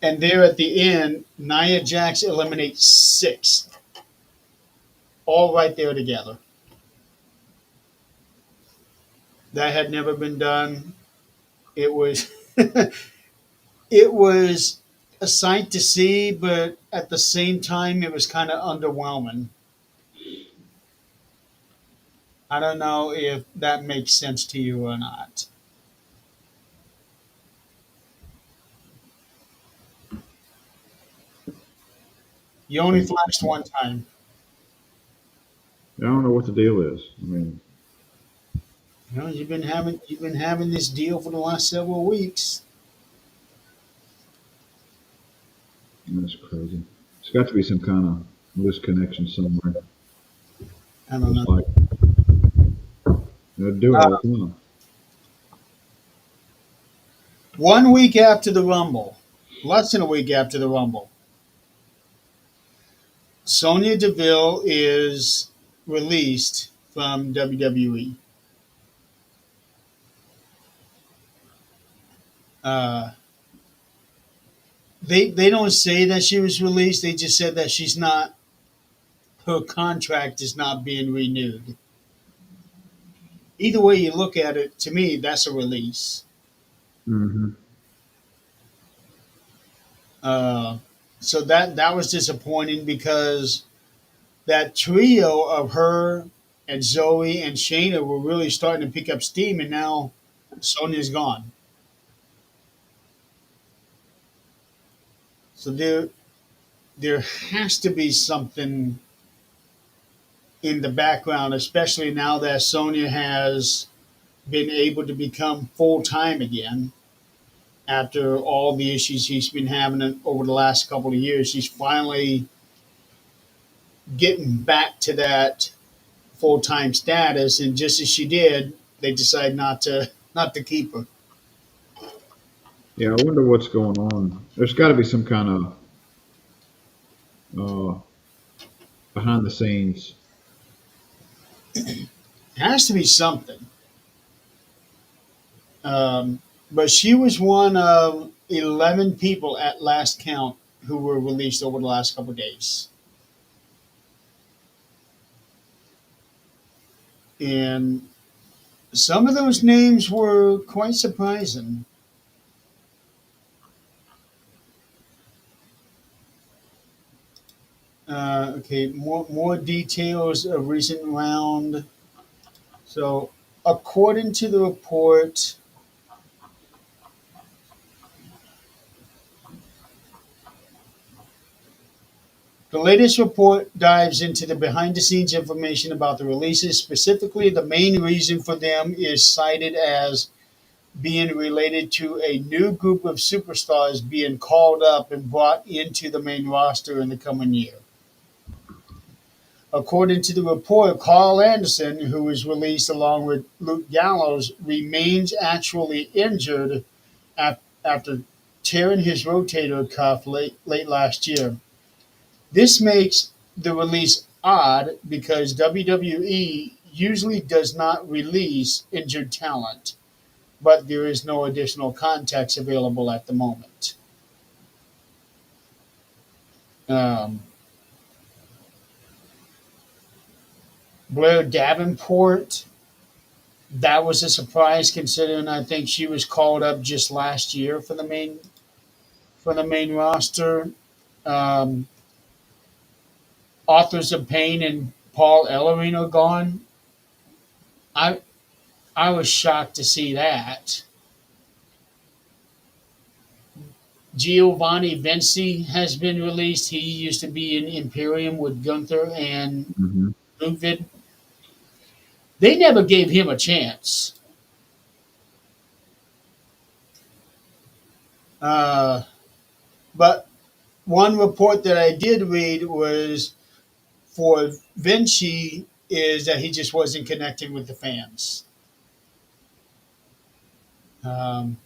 and there at the end, Nia Jax eliminates six, all right there together. That had never been done. It was it was a sight to see, but at the same time, it was kind of underwhelming. I don't know if that makes sense to you or not. You only So flashed one time. I don't know what the deal is. I mean, You know, you've been having this deal for the last several weeks. that's crazy. It's got to be some kind of loose connection somewhere. I don't It's know. like they do it all the time. 1 week after the Rumble, less than a week after the Rumble, Sonya Deville is released from WWE. Uh, they don't say that she was released. They just said that she's not. Her contract is not being renewed. Either way you look at it, to me, that's a release. Hmm. Uh, so that was disappointing because that trio of her and Zoe and Shayna were really starting to pick up steam, and now Sonya's gone. So there has to be something in the background, especially now that Sonya has been able to become full time again after all the issues she's been having over the last couple of years. She's finally getting back to that full time status, and just as she did, they decided not to keep her. Yeah, I wonder what's going on. There's got to be some kind of uh, behind the scenes. It has to be something. But she was one of 11 people at last count who were released over the last couple of days. And some of those names were quite surprising. Okay, more details of recent round. So, according to the report, the latest report dives into the behind the scenes information about the releases. Specifically, the main reason for them is cited as being related to a new group of superstars being called up and brought into the main roster in the coming year. According to the report, Carl Anderson, who was released along with Luke Gallows, remains actually injured after tearing his rotator cuff late last year. This makes the release odd because WWE usually does not release injured talent, but there is no additional context available at the moment. Um, Blair Davenport, that was a surprise considering I think she was called up just last year for the main roster. Um, Authors of Pain and Paul Ellering are gone. I I was shocked to see that. Giovanni Vinci has been released. He used to be in Imperium with Gunther and Hmm. Ludwig. They never gave him a chance. Uh, but one report that I did read was for Vinci is that he just wasn't connecting with the fans. Um,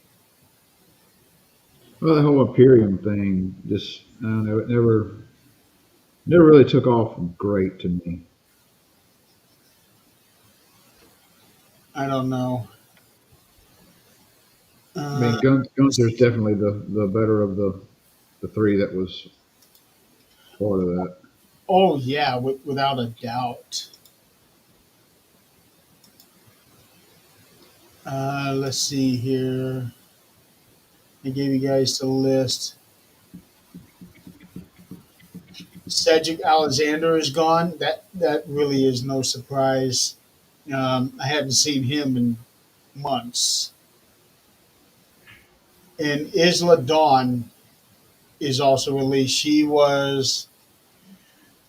Well, the whole Imperium thing just I don't know. It never really took off great to me. I don't know. I mean, Uh, Gunther's definitely the better of the three that was part of that. oh yeah, without a doubt. Let's see here. I gave you guys the list. Cedric Alexander is gone. That really is no surprise. I hadn't seen him in months. And Isla Dawn is also released. She was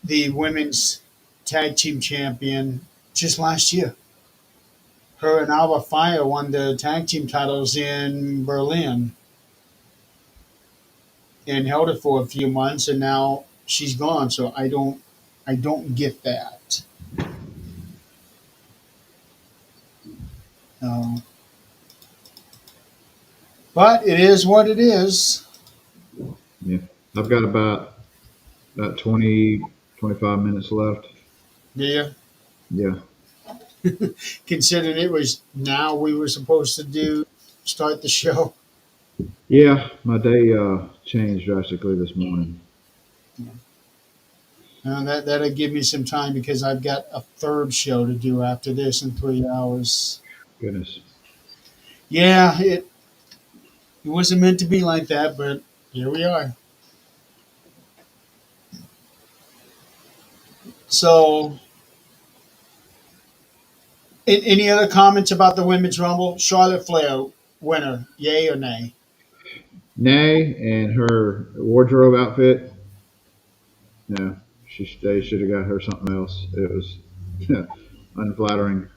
the women's tag team champion just last year. Her and Alba Fire won the tag team titles in Berlin and held it for a few months, and now she's gone. So I don't get that. Uh, but it is what it is. Yeah. I've got about 20, 25 minutes left. Yeah. Yeah. Considering it was now we were supposed to start the show. Yeah. My day changed drastically this morning. That'll give me some time because I've got a third show to do after this in 3 hours. Goodness. Yeah, it wasn't meant to be like that, but here we are. So, any other comments about the women's rumble? Charlotte Flair winner, yay or nay? Nay, and her wardrobe outfit. No, they should have got her something else. It was unflattering.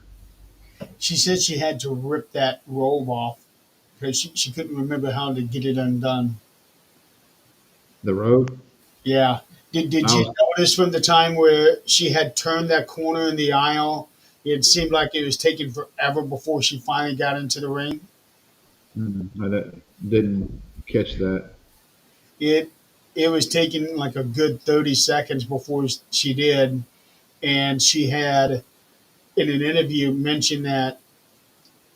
She said she had to rip that robe off because she couldn't remember how to get it undone. The robe. Yeah. Did I you was. notice from the time where she had turned that corner in the aisle, it seemed like it was taking forever before she finally got into the ring? Didn't catch that. It it was taking like a good 30 seconds before she did, and she had in an interview mentioned that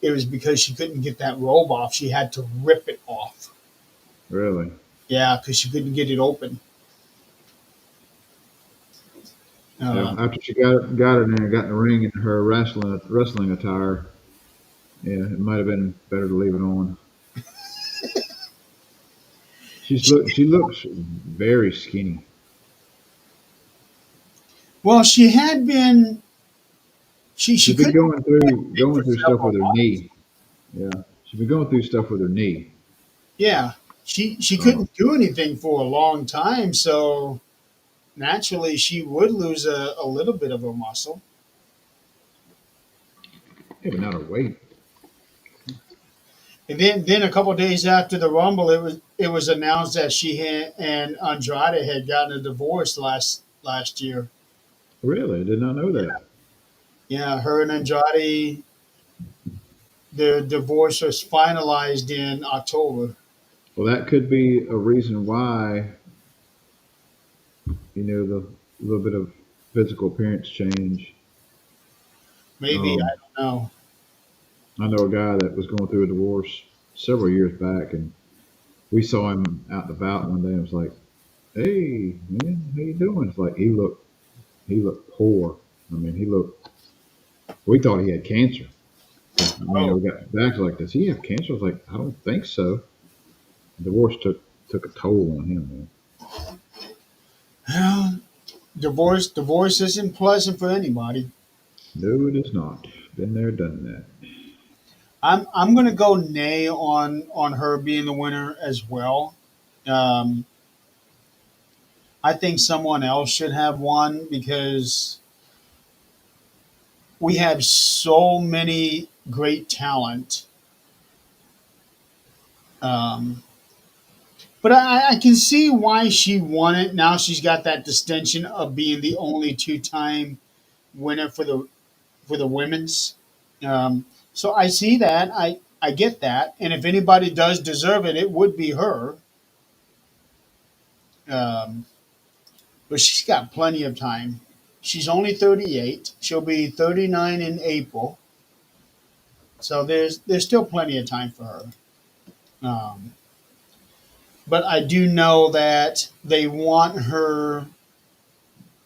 it was because she couldn't get that robe off. She had to rip it off. Really. Yeah, because she couldn't get it open. Yeah. Uh, After she got in there and got in the ring in her wrestling attire, yeah, it might have been better to leave it on. She looks very skinny. well, she had been. She She's been couldn't think for going through stuff several with her months. knee. Yeah, she's been going through stuff with her knee. Yeah, she Uh, couldn't do anything for a long time, so naturally she would lose a little bit of her muscle. yeah, but not her weight. And then a couple of days after the Rumble, it was announced that and Andrade had gotten a divorce last year. Really, I did not know that. Yeah, her and Andrade, their divorce was finalized in October. Well, that could be a reason why the little bit of physical appearance change. Maybe Um, I don't know. I know a guy that was going through a divorce several years back, and we saw him out and about one day. And was like, "Hey, man, how you doing?" It's like he looked poor. I mean, he looked. We thought he had cancer. I mean, Oh, we got back to like, does he have cancer? I was like, I don't think so. Divorce took a toll on him, man. well, divorce isn't pleasant for anybody. No, it is not. Been there, done that. I'm gonna go nay on her being the winner as well. Um, I think someone else should have won because we have so many great talent. Um, but I can see why she won it. Now she's got that distinction of being the only two-time winner for the women's. So I see that. I get that. And if anybody does deserve it, it would be her. Um, but she's got plenty of time. She's only 38. She'll be 39 in April. So there's still plenty of time for her. Um, but I do know that they want her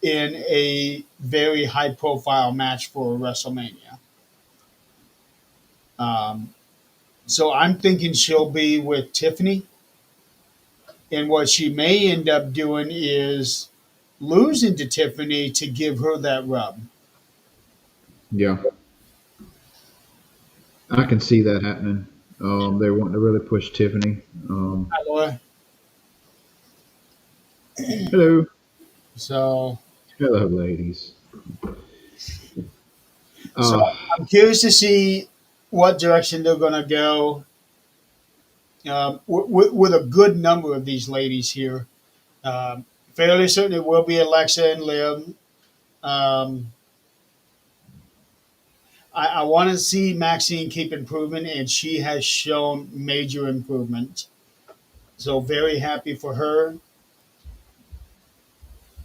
in a very high profile match for WrestleMania. Um, so I'm thinking she'll be with Tiffany. And what she may end up doing is losing to Tiffany to give her that rub. Yeah, I can see that happening. They want to really push Tiffany. Um, Hi, Laura. hello, So, hello, ladies. so Uh, I'm curious to see what direction they're going to go with a good number of these ladies here. Um, Fairly certain it will be Alexa and Liv. Um, I want to see Maxine keep improving, and she has shown major improvement. So very happy for her.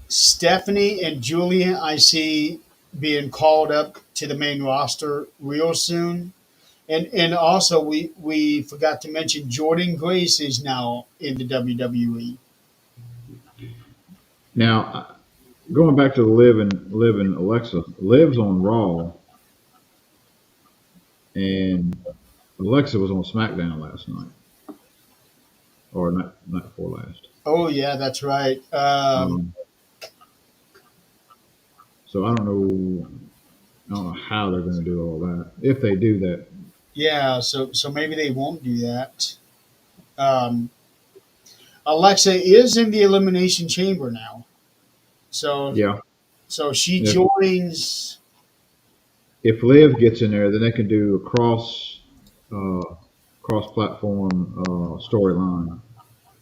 Stephanie and Julia, I see being called up to the main roster real soon. And also we forgot to mention Jordan Grace is now in the WWE. now, going back to the Liv and Alexa, Liv's on Raw, and Alexa was on SmackDown last night, or not before last. Oh yeah, that's right. Um, so I don't know how they're going to do all that. If they do that, Yeah, so maybe they won't do that. Um, Alexa is in the Elimination Chamber now, so yeah. so she If joins. if Liv gets in there, then they can do a cross platform storyline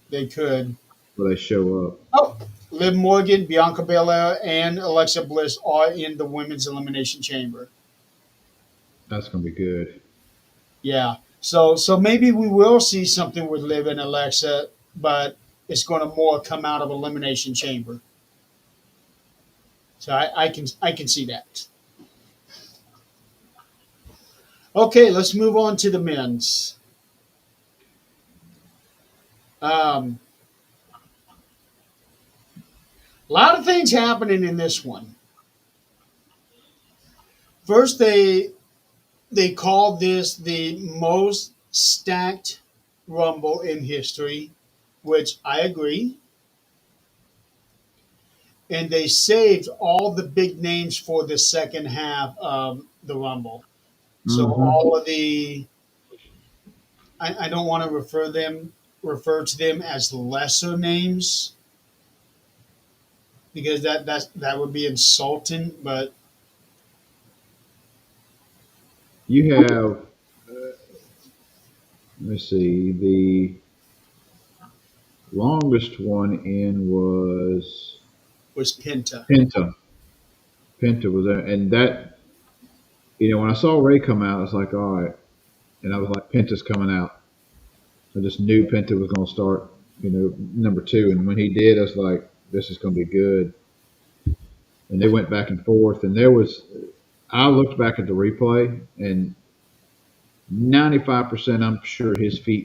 They could. where they show up. Oh, Liv Morgan, Bianca Belair, and Alexa Bliss are in the Women's Elimination Chamber. That's going to be good. Yeah. So maybe we will see something with Liv and Alexa, but it's going to more come out of Elimination Chamber. So I can see that. Okay, let's move on to the men's. A lot of things happening in this one. First, they called this the most stacked Rumble in history, which I agree. And they saved all the big names for the second half of the Rumble. So Hmm. all of I don't want to refer to them as lesser names because that would be insulting. But You have, let me see, the longest one in was was Penta. Penta. Penta was there, and that when I saw Ray come out, I was like, all right, and I was like, Penta's coming out. I just knew Penta was going to start, number two, and when he did, I was like, this is going to be good. And they went back and forth, and I looked back at the replay, and 95% I'm sure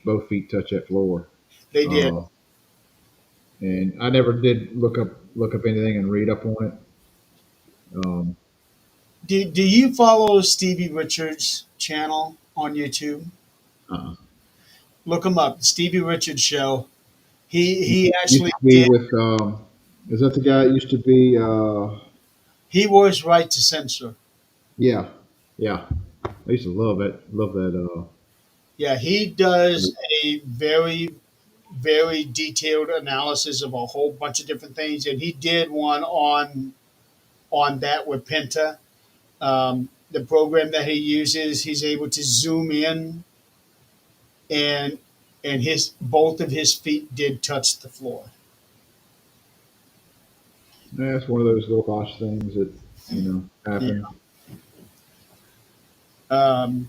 both feet touch that floor. They did. Uh, and I never did look up anything and read up on it. Do you follow Stevie Richards' channel on YouTube? Uh, Look him up, Stevie Richards Show. He used actually to be did. with, is that the guy that used to be, He was right to censor. yeah, yeah. I used to love that. Yeah, he does a very detailed analysis of a whole bunch of different things, and he did one on that with Penta. The program that he uses, he's able to zoom in, and his both of his feet did touch the floor. That's one of those little bosh things that, Yeah. happen. Um,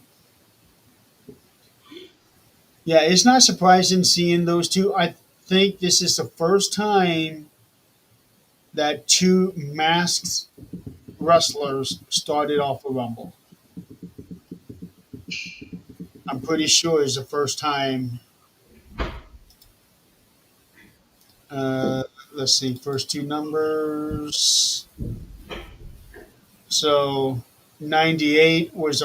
yeah, it's not surprising seeing those two. I think this is the first time that two masked wrestlers started off a Rumble. I'm pretty sure it's the first time. Uh, let's see, first two numbers. So 98 was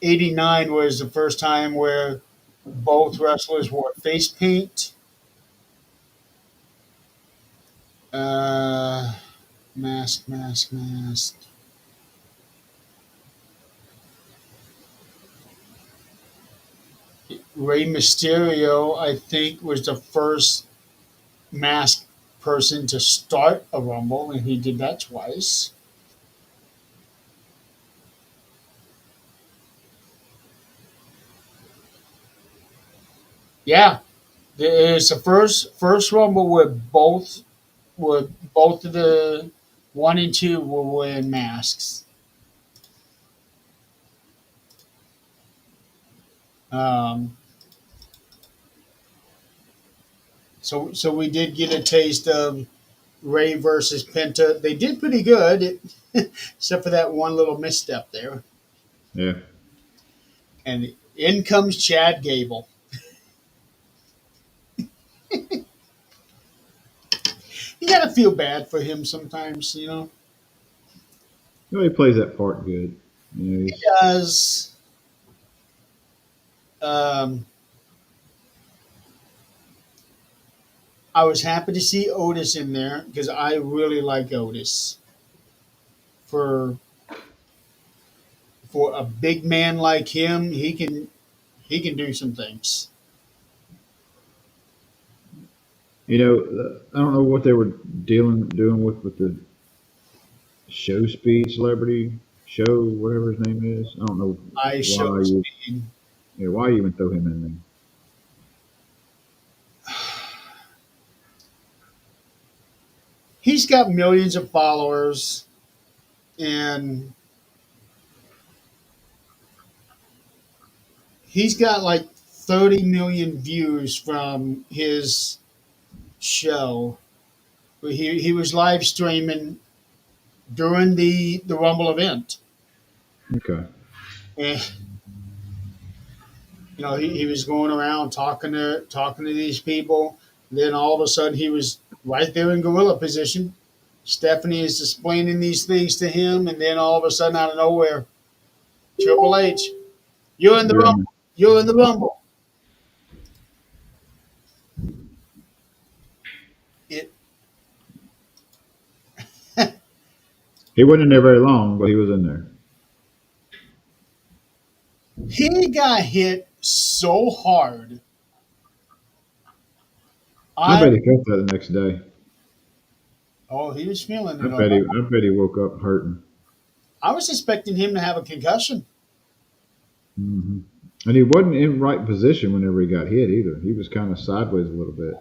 89 was the first time where both wrestlers wore face paint. Uh, mask. Rey Mysterio, I think, was the first masked person to start a Rumble, and he did that twice. Yeah, it's the first Rumble where both of the one and two were wearing masks. Um, so we did get a taste of Ray versus Penta. They did pretty good, except for that one little misstep there. Yeah. And in comes Chad Gable. You gotta feel bad for him sometimes, you know. No, he plays that part good. He He's does. Um, I was happy to see Otis in there because I really like Otis. For a big man like him, he can do some things. I don't know what they were doing with the show speed celebrity show, whatever his name is. I don't know I show why you, speed. yeah, why you even throw him in there. He's got millions of followers, and he's got like 30 million views from his show. He was live streaming during the Rumble event, Okay. and he was going around talking to these people. Then all of a sudden he was right there in gorilla position. Stephanie is explaining these things to him, and then all of a sudden out of nowhere, Triple H, you're in the You're Rumble. in You're in the Rumble. It He wasn't in there very long, but he was in there. He got hit so hard. I I bet he felt that the next day. he was feeling I it. bet he, I bet he woke up hurting. I was expecting him to have a concussion. Hmm. And he wasn't in right position whenever he got hit either. He was kind of sideways a little bit.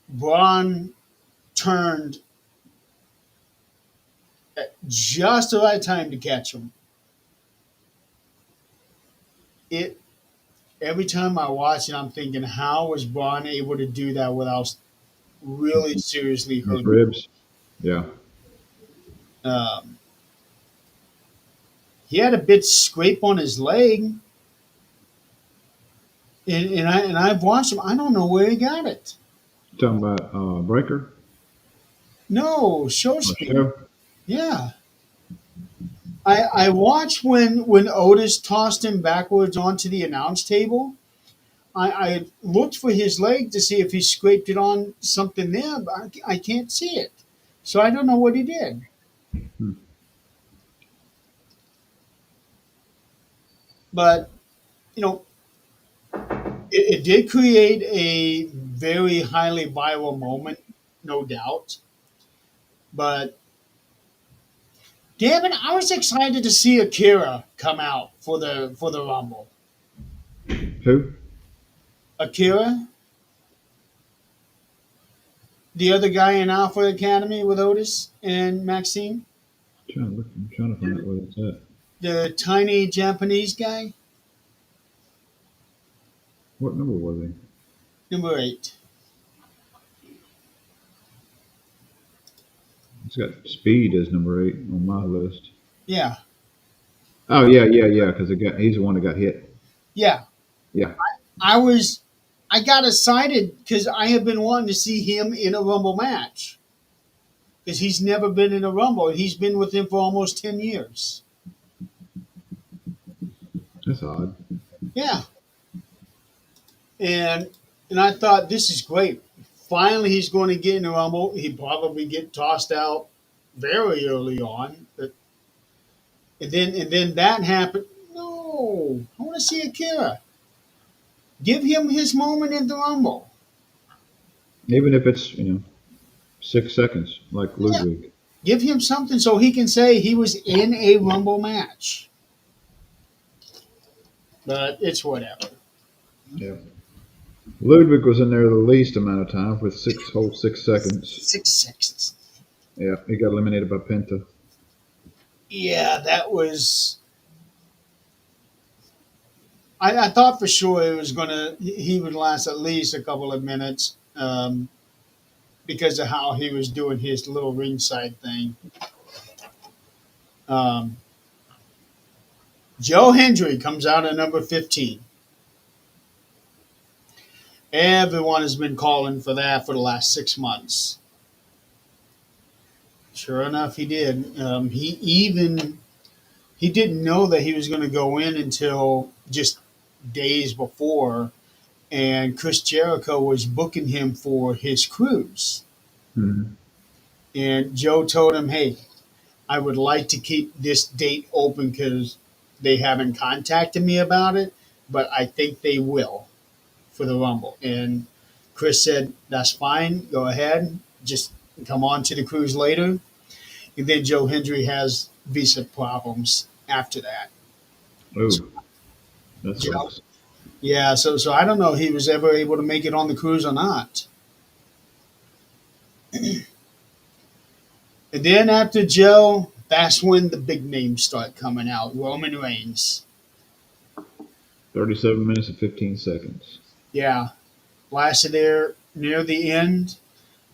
Braun turned at just the right time to catch him. It Every time I watch it, I'm thinking, how was Braun able to do that without really seriously His hurting? ribs. Yeah. Um, he had a bit scrape on his leg, and I've watched him. I don't know where he got it. Talking about Breaker No, show or speed. show. Yeah. I watched when Otis tossed him backwards onto the announce table. I looked for his leg to see if he scraped it on something there, but I can't see it. So I don't know what he did. Hmm. But, you know, it did create a very highly viral moment, no doubt. But, damn it, I was excited to see Akira come out for the Rumble. Who? Akira, the other guy in Alpha Academy with Otis and Maxine, I'm trying to find out where it's at. the tiny Japanese guy, What number was he? number 8. It's got Speed as number 8 on my list. Yeah, Oh yeah. Because he's the one that got hit. yeah. Yeah. I was, I got excited because I have been wanting to see him in a Rumble match because he's never been in a Rumble. He's been with him for almost 10 years. That's odd. Yeah, and I thought this is great. Finally, he's going to get in the Rumble. He'd probably get tossed out very early on, but and then that happened. No, no, I want to see Akira. Give him his moment in the Rumble. Even if it's 6 seconds, like Yeah, Ludwig. give him something so he can say he was in a Rumble match. But it's whatever. Yeah. Ludwig was in there the least amount of time with whole 6 seconds. 6 seconds. Yeah, he got eliminated by Penta. Yeah, that was. I thought for sure it was gonna. He would last at least a couple of minutes because of how he was doing his little ringside thing. Um, Joe Hendry comes out at number 15. Everyone has been calling for that for the last 6 months. Sure enough, he did. He didn't know that he was going to go in until just days before, and Chris Jericho was booking him for his cruise. Hmm. And Joe told him, "Hey, I would like to keep this date open because they haven't contacted me about it, but I think they will for the Rumble." And Chris said, "That's fine. Go ahead. Just come on to the cruise later." And then Joe Hendry has visa problems after that. So, Ooh, that Joe, sucks. yeah, so I don't know if he was ever able to make it on the cruise or not. And then after Joe, that's when the big names start coming out. Roman Reigns. 37 minutes and 15 seconds. Yeah, lasted there near the end.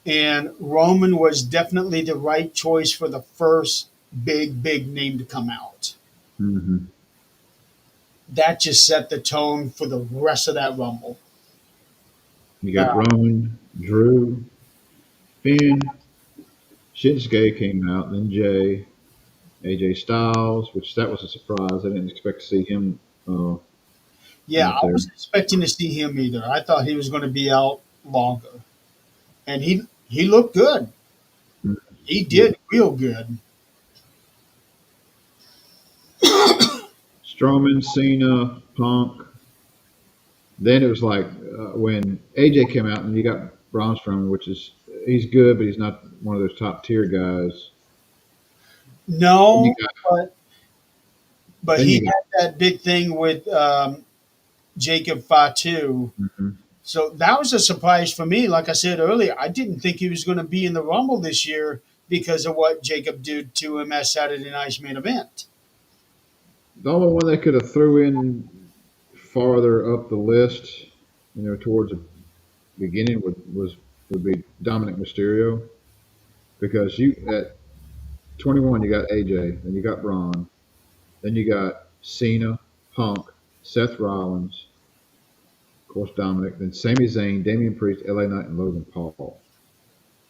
And Roman was definitely the right choice for the first big name to come out. Hmm. That just set the tone for the rest of that Rumble. You got Uh, Roman, Drew, Finn, Shinsuke came out, then Jay, AJ Styles, which that was a surprise. I didn't expect to see him yeah, out I there. wasn't expecting to see him either. I thought he was going to be out longer, and he looked good. He Yeah. did real good. Strowman, Cena, Punk. Then it was like when AJ came out, and you got Braun Strowman, which is he's good, but he's not one of those top tier guys. Then you No, got but then he you got had that big thing with Jacob Fatu. mhm. So that was a surprise for me. Like I said earlier, I didn't think he was going to be in the Rumble this year because of what Jacob did to him at Saturday Night's main event. The only one they could have threw in farther up the list, towards the beginning would be Dominic Mysterio because you at 21 you got AJ, then you got Braun, then you got Cena, Punk, Seth Rollins, of course Dominic, then Sami Zayn, Damian Priest, LA Knight, and Logan Paul.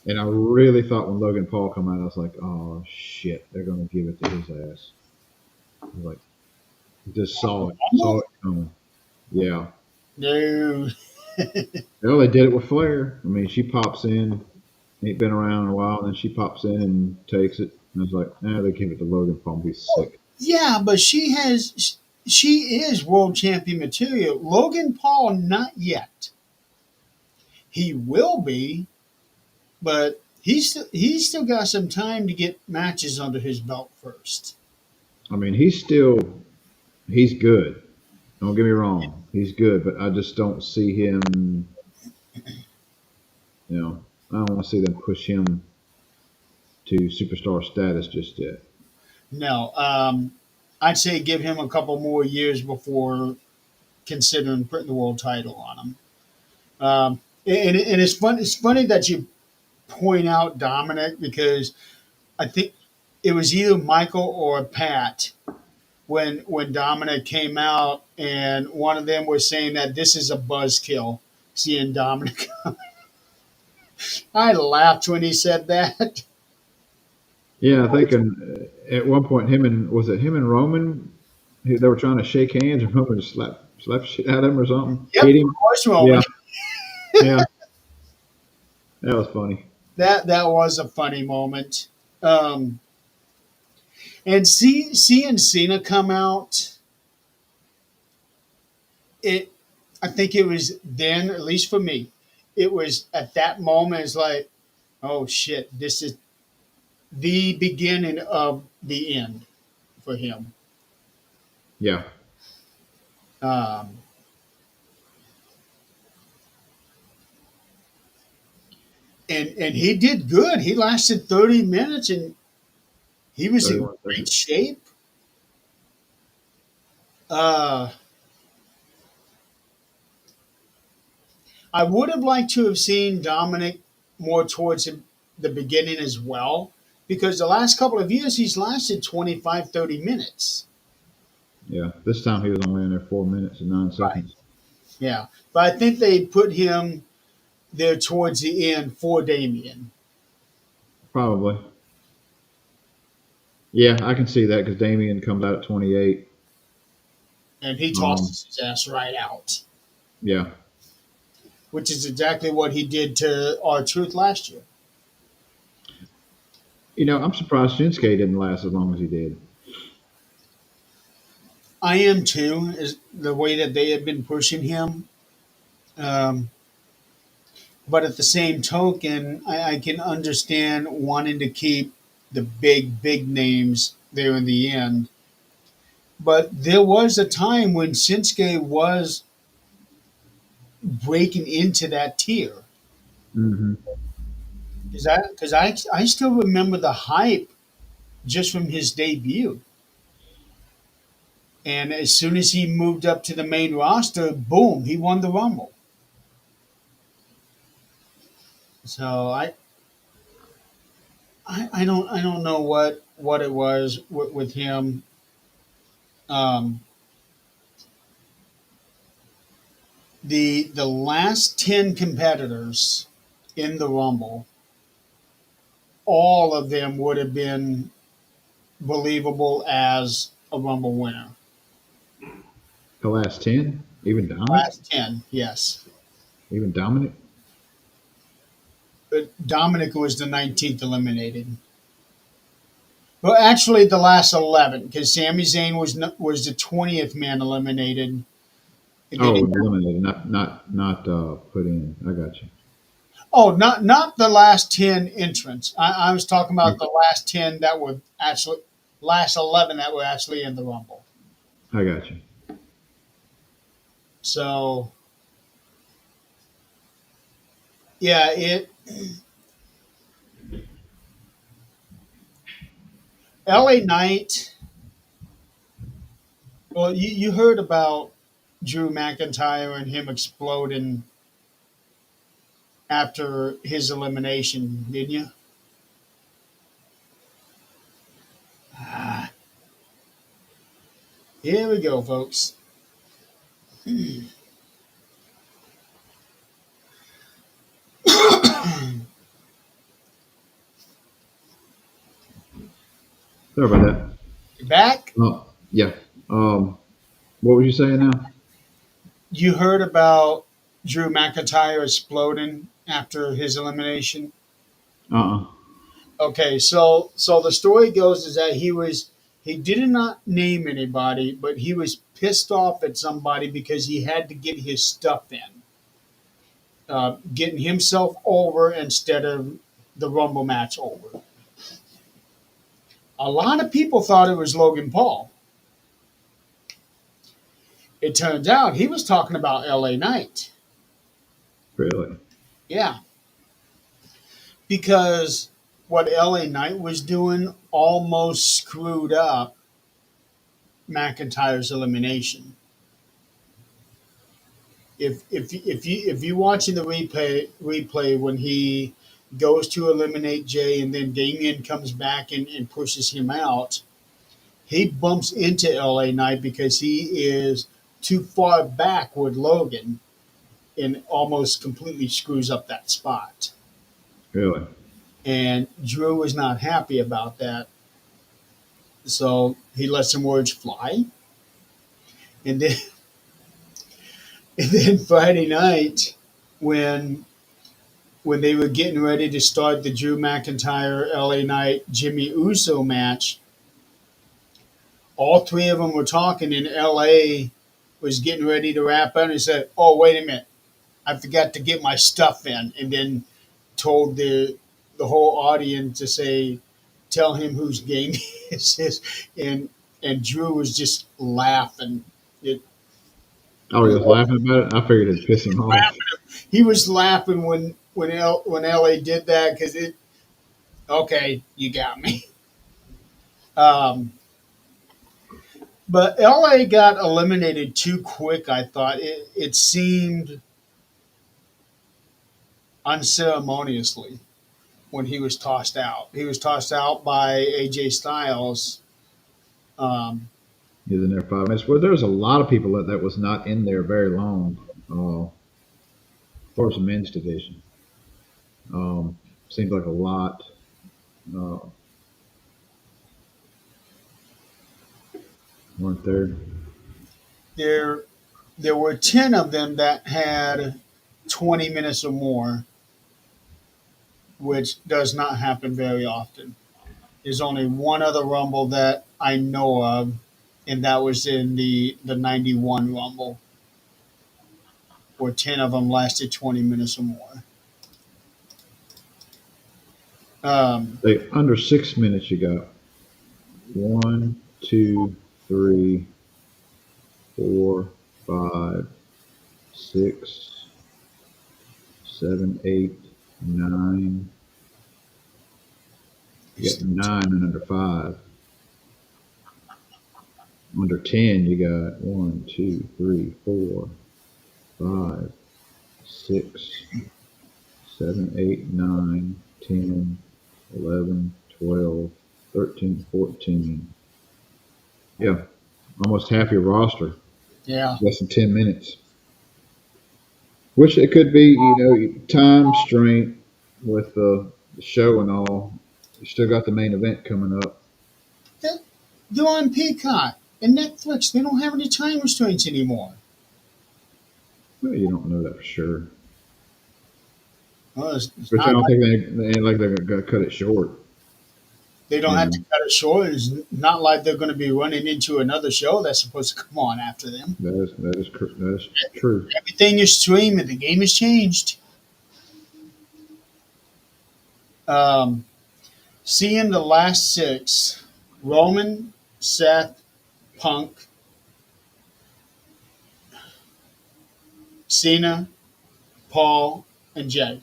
And I really thought when Logan Paul come out, I was like, oh shit, they're gonna give it to his ass. I was like, just saw Rumble? it coming. Yeah. No. Well, they did it with Flair. I mean, she pops in, ain't been around in a while, and then she pops in and takes it. And I was like, they give it to Logan Paul. Be sick. Yeah, but she is world champion material. Logan Paul, not yet. He will be, but he's still got some time to get matches under his belt first. I mean, he's good. Don't get me wrong, he's good, but I just don't see him. I don't want to see them push him to superstar status just yet. No, I'd say give him a couple more years before considering putting the world title on him. And it's fun. It's funny that you point out Dominic because I think it was either Michael or Pat when Dominic came out, and one of them was saying that this is a buzzkill. Seeing Dominic, I laughed when he said that. Yeah, I think at one point him and Roman, they were trying to shake hands, and Roman just slapped shit out of him or something, Yep, hit him. voice Yeah, moment. yeah, that was funny. That was a funny moment. Um, and seeing Cena come out, it I think it was then, at least for me, it was at that moment. It's like, oh shit, this is the beginning of the end for him. Yeah. Um, and he did good. He lasted 30 minutes, and he was in 31 great seconds. shape. Uh, I would have liked to have seen Dominic more towards the beginning as well, because the last couple of years he's lasted 25, 30 minutes. Yeah. This time he was only in there 4 minutes and 9 seconds. Yeah, but I think they put him there towards the end for Damien, Probably. Yeah, I can see that because Damien comes out at 28. and he Um, tosses his ass right out, yeah. which is exactly what he did to R-Truth last year. I'm surprised Shinsuke didn't last as long as he did. I am too, is the way that they have been pushing him. Um, but at the same token, I can understand wanting to keep the big names there in the end. But there was a time when Shinsuke was breaking into that tier. Hmm. Because I still remember the hype just from his debut. And as soon as he moved up to the main roster, boom, he won the Rumble. So I don't know what it was with him. Um, the last 10 competitors in the Rumble, all of them would have been believable as a Rumble winner. The last 10? Even Dominic? Last 10, yes. Even Dominic? But Dominic was the 19th eliminated. Well, actually, the last 11, because Sami Zayn was the 20th man eliminated. And then Oh, he, eliminated, not put in. I got you. oh, not the last 10 entrants. I was talking about Okay, the last 10 that were actually last 11 that were actually in the Rumble. I got you. So yeah, it LA Knight. Well, you heard about Drew McIntyre and him exploding after his elimination, didn't you? Ah, here we go, folks. Sorry about You're back. that. Yeah. What were you saying now? You heard about Drew McIntyre exploding after his elimination. Uh-uh. Okay, so the story goes is that he did not name anybody, but he was pissed off at somebody because he had to get his stuff in, getting himself over instead of the Rumble match over. A lot of people thought it was Logan Paul. It turns out he was talking about LA Knight. Really? Yeah, because what LA Knight was doing almost screwed up McIntyre's elimination. If you watching the replay when he goes to eliminate Jay and then Damien comes back and pushes him out, he bumps into LA Knight because he is too far back with Logan and almost completely screws up that spot. Really? And Drew is not happy about that. So he lets some words fly. And then and then Friday night when they were getting ready to start the Drew McIntyre, LA Knight, Jimmy Uso match, all three of them were talking, and LA was getting ready to wrap up, and he said, "Oh, wait a minute, I forgot to get my stuff in," and then told the whole audience to say, "Tell him whose game this is," and Drew was just laughing. It, Oh, he was laughing about it. I figured it'd piss him off. he was laughing when LA did that because it. Okay, you got me. Um, but LA got eliminated too quick. I thought it seemed unceremoniously when he was tossed out. He was tossed out by AJ Styles. Um, He was in there 5 minutes. Well, there was a lot of people that was not in there very long. As far as the men's division, seems like a lot. Uh, weren't there? there, there were 10 of them that had 20 minutes or more, which does not happen very often. There's only one other Rumble that I know of, and that was in the 91 Rumble, where 10 of them lasted 20 minutes or more. Um, They under 6 minutes. You got 1, 2, 3, 4, 5, 6, 7, 8, 9. You got 9 and under 5. Under 10, you got 1, 2, 3, 4, 5, 6, 7, 8, 9, 10, 11, 12, 13, 14. Yeah, almost half your roster, yeah, less than 10 minutes. Which it could be, time strength with the show and all. You still got the main event coming up. they're on Peacock and Netflix. They don't have any time restraints anymore. Well, you don't know that for sure. Well, it's But I not don't like think they ain't like they're going to cut it short. they don't You have to know, cut it short. It's not like they're going to be running into another show that's supposed to come on after them. that is true. Everything is streaming. The game has changed. Um, Seeing the last six: Roman, Seth, Punk, Cena, Paul, and Jay.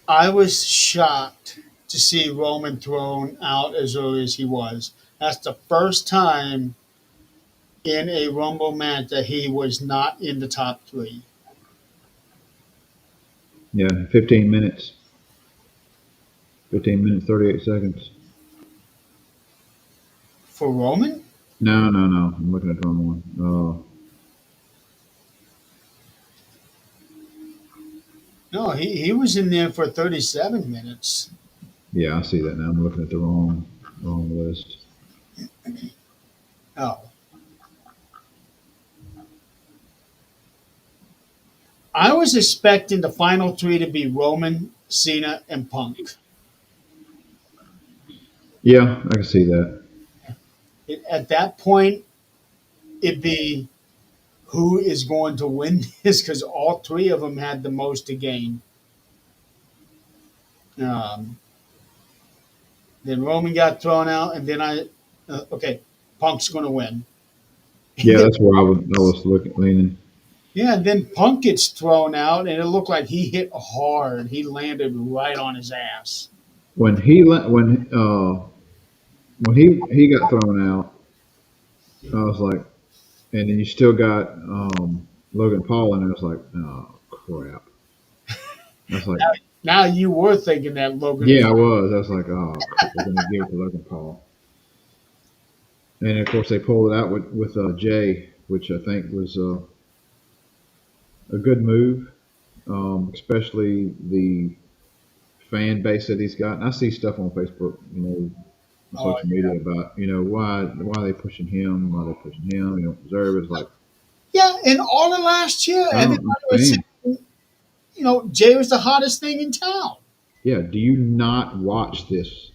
I was shocked to see Roman thrown out as early as he was. That's the first time in a Rumble match that he was not in the top three. Yeah, 15 minutes. 15 minutes, 38 seconds. For Roman? No, no, no. I'm looking at the wrong one. No, he was in there for 37 minutes. Yeah, I see that now. I'm looking at the wrong list. Oh. I was expecting the final three to be Roman, Cena, and Punk. Yeah, I can see that. At that point, it'd be who is going to win this because all three of them had the most to gain. Um, then Roman got thrown out, and then okay, Punk's going to win. Yeah, that's where I was leaning. Yeah, and then Punk gets thrown out, and it looked like he hit hard. He landed right on his ass. When he got thrown out, I was like, and then you still got Logan Paul, and I was like, oh crap. I was like, Now you were thinking that Logan. yeah, I was. I was like, oh, crap, they're gonna give it to Logan Paul. And of course, they pulled it out with Jay, which I think was a good move, especially the fan base that he's got. And I see stuff on Facebook, on Oh, social media about why are they pushing him? Why are they pushing him? You don't deserve it. It's like yeah, and all of last year, I don't everybody was understand. saying, Jay was the hottest thing in town. Yeah, do you not watch this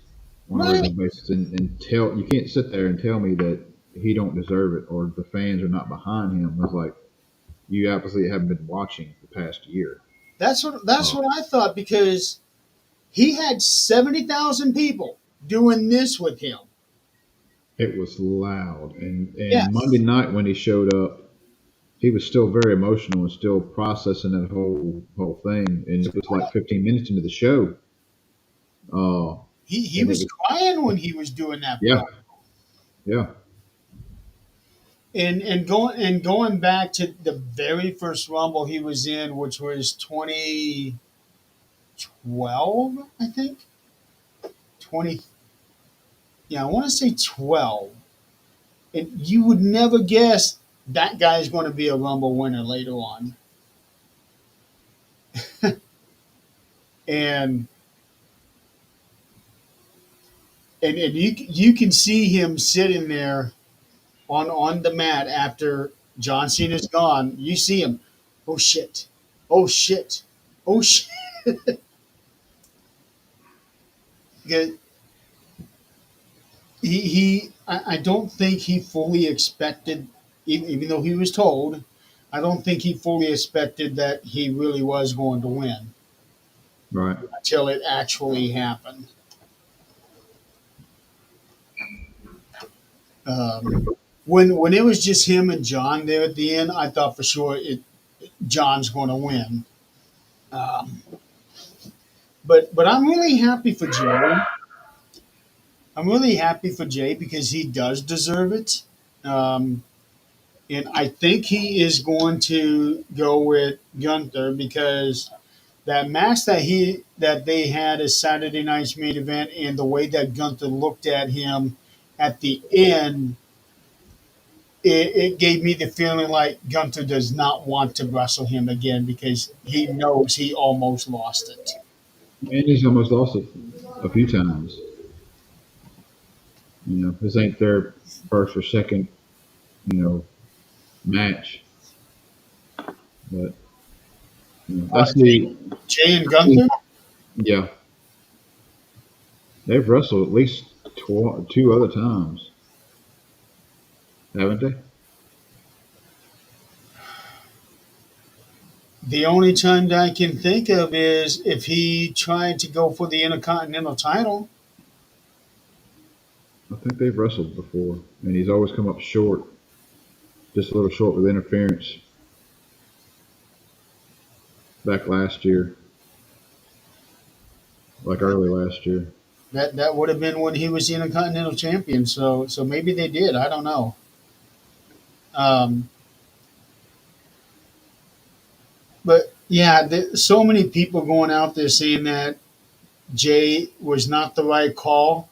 on a Right. regular basis and tell you can't sit there and tell me that he don't deserve it or the fans are not behind him. It's like you obviously haven't been watching the past year. That's Uh, what I thought, because he had 70,000 people doing this with him. it was loud, and Monday Yes. night when he showed up, he was still very emotional and still processing that whole thing. And it was like 15 minutes into the show, uh, He and it was was crying when he was doing that yeah, promo. yeah, And going back to the very first Rumble he was in, which was 2012, I think. 20, yeah, I want to say 12. And you would never guess that guy's going to be a Rumble winner later on. And and you can see him sitting there on the mat after John Cena's gone. You see him, oh shit, oh shit, oh shit. He, I don't think he fully expected, even though he was told, I don't think he fully expected that he really was going to win right. until it actually happened. Um, when it was just him and John there at the end, I thought for sure John's going to win. Um, but I'm really happy for Jay. I'm really happy for Jay because he does deserve it. Um, and I think he is going to go with Gunther, because that match that they had as Saturday night's main event, and the way that Gunther looked at him at the end, it gave me the feeling like Gunther does not want to wrestle him again because he knows he almost lost it. And he's almost lost it a few times. You know, this ain't their first or second, you match, but that's Jay, the Jay and Gunther. yeah. They've wrestled at least two other times, haven't they? The only time that I can think of is if he tried to go for the Intercontinental title. I think they've wrestled before, and he's always come up short, just a little short with interference back last year, like early last year. That would have been when he was the Intercontinental Champion. So maybe they did. I don't know. Um, but yeah, so many people going out there saying that Jay was not the right call.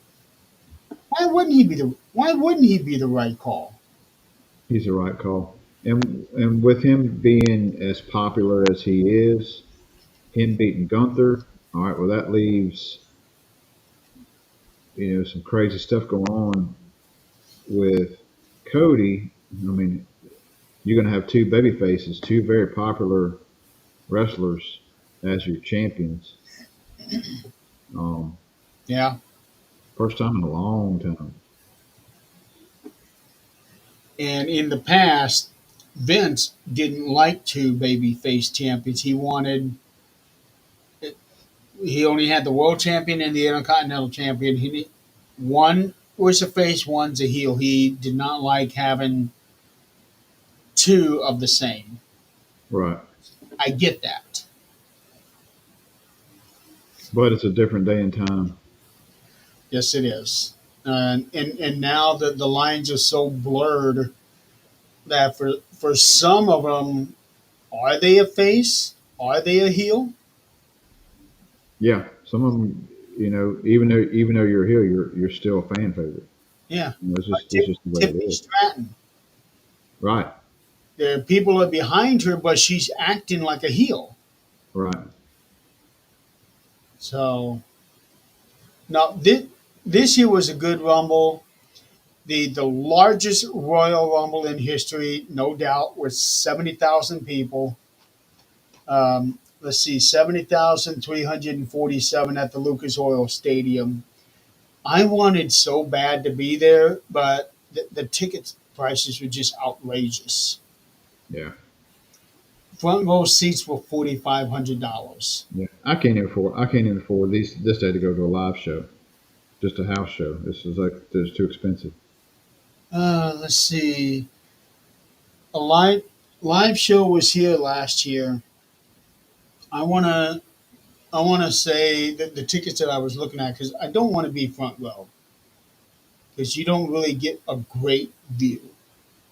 Why wouldn't he be the right call? He's the right call, and with him being as popular as he is, him beating Gunther. All right, well that leaves some crazy stuff going on with Cody. I mean, you're going to have two baby faces, two very popular wrestlers as your champions. Um, Yeah. First time in a long time. And in the past, Vince didn't like two baby face champions. He only had the world champion and the Intercontinental champion. One was a face, one's a heel. He did not like having two of the same. Right. I get that. But it's a different day and time. Yes, it is. And now the lines are so blurred that for some of them, are they a face? Are they a heel? Yeah. Some of them, even though you're a heel, you're still a fan favorite. Yeah. It's Like just the way it Tiffany is. Stratton. Right. The people are behind her, but she's acting like a heel. Right. So now this year was a good Rumble. The largest Royal Rumble in history, no doubt, with 70,000 people. Let's see, 70,347 at the Lucas Oil Stadium. I wanted so bad to be there, but the ticket prices were just outrageous. Yeah. Front row seats were $4,500. Yeah. I can't even afford this day to go to a live show, just a house show. This is like it's too expensive. Let's see. A live show was here last year. I wanna I wanna say that the tickets that I was looking at, because I don't want to be front row because you don't really get a great view.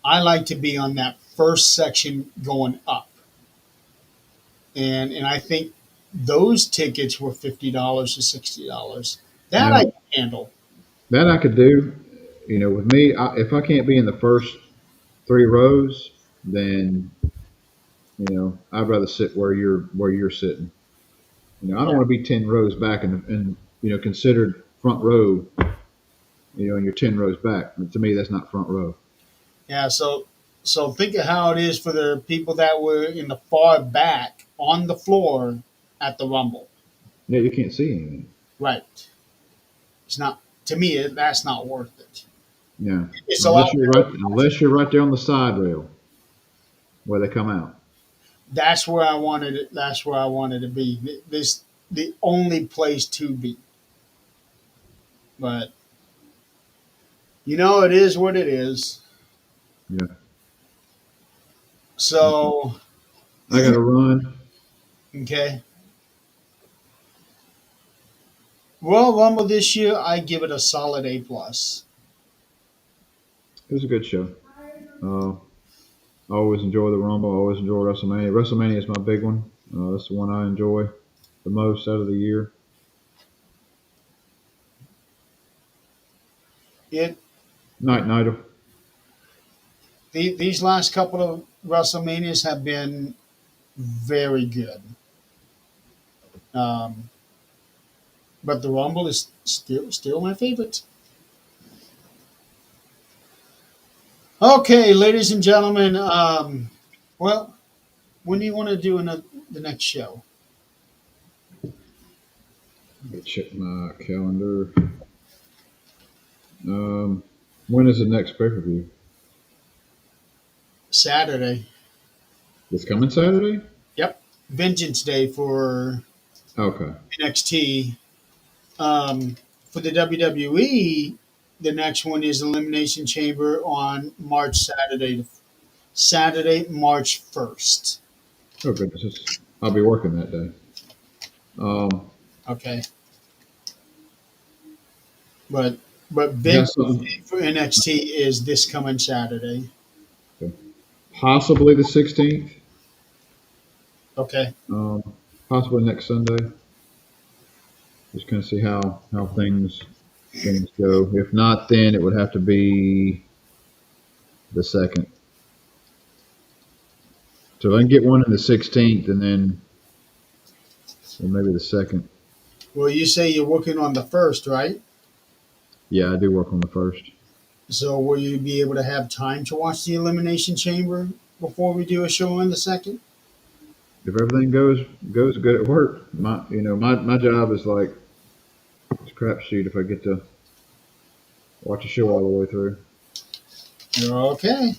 I like to be on that first section going up, and I think those tickets were $50 to $60. That I Now can handle. that I could do. You know, with me, if I can't be in the first three rows, then I'd rather sit where you're sitting. I don't Yeah, want to be 10 rows back and considered front row. And you're 10 rows back. To me, that's not front row. yeah. So think of how it is for the people that were in the far back on the floor at the Rumble. Yeah, you can't see anything. Right. It's not to me. That's not worth it. Yeah, It's a lot. unless you're right there on the side rail where they come out. That's where I wanted it. That's where I wanted to be. This the only place to be. But it is what it is. Yeah, So I got to run. okay. Royal Rumble this year, I give it a solid A plus. It was a good show. Uh, I always enjoy the Rumble. I always enjoy WrestleMania. WrestleMania is my big one. That's the one I enjoy the most out of the year. It Night Nighter. these last couple of WrestleManias have been very good. Um, but the Rumble is still my favorite. Okay, ladies and gentlemen. Well, when do you want to do the next show? Let me check my calendar. Um, when is the next pay per view? Saturday. This coming Saturday? Yep. Vengeance Day for Okay. NXT. For the WWE, the next one is Elimination Chamber on Saturday, March 1st. Oh goodness, I'll be working that day. Um, Okay. But you got Vengeance something? Day for NXT is this coming Saturday. Possibly the 16th. Okay. Possibly next Sunday. Just kind of see how things go. If not, then it would have to be the second. So if I can get one in the 16th, and then maybe the second. Well, you say you're working on the first, right? Yeah, I do work on the first. So will you be able to have time to watch the Elimination Chamber before we do a show on the second? If everything goes good at work, my job is like it's a crapshoot if I get to watch a show all the way through. Okay.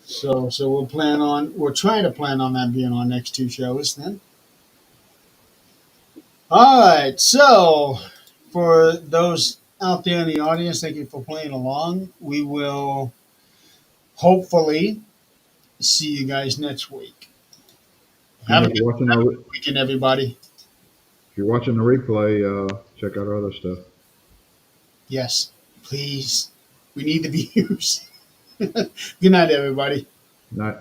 So we'll try to plan on that being our next two shows then. All right. So for those out there in the audience, thank you for playing along. We will hopefully see you guys next week. And Have a good weekend, everybody. if you're watching the replay, check out our other stuff. Yes, please. We need the views. Good night, everybody. Night.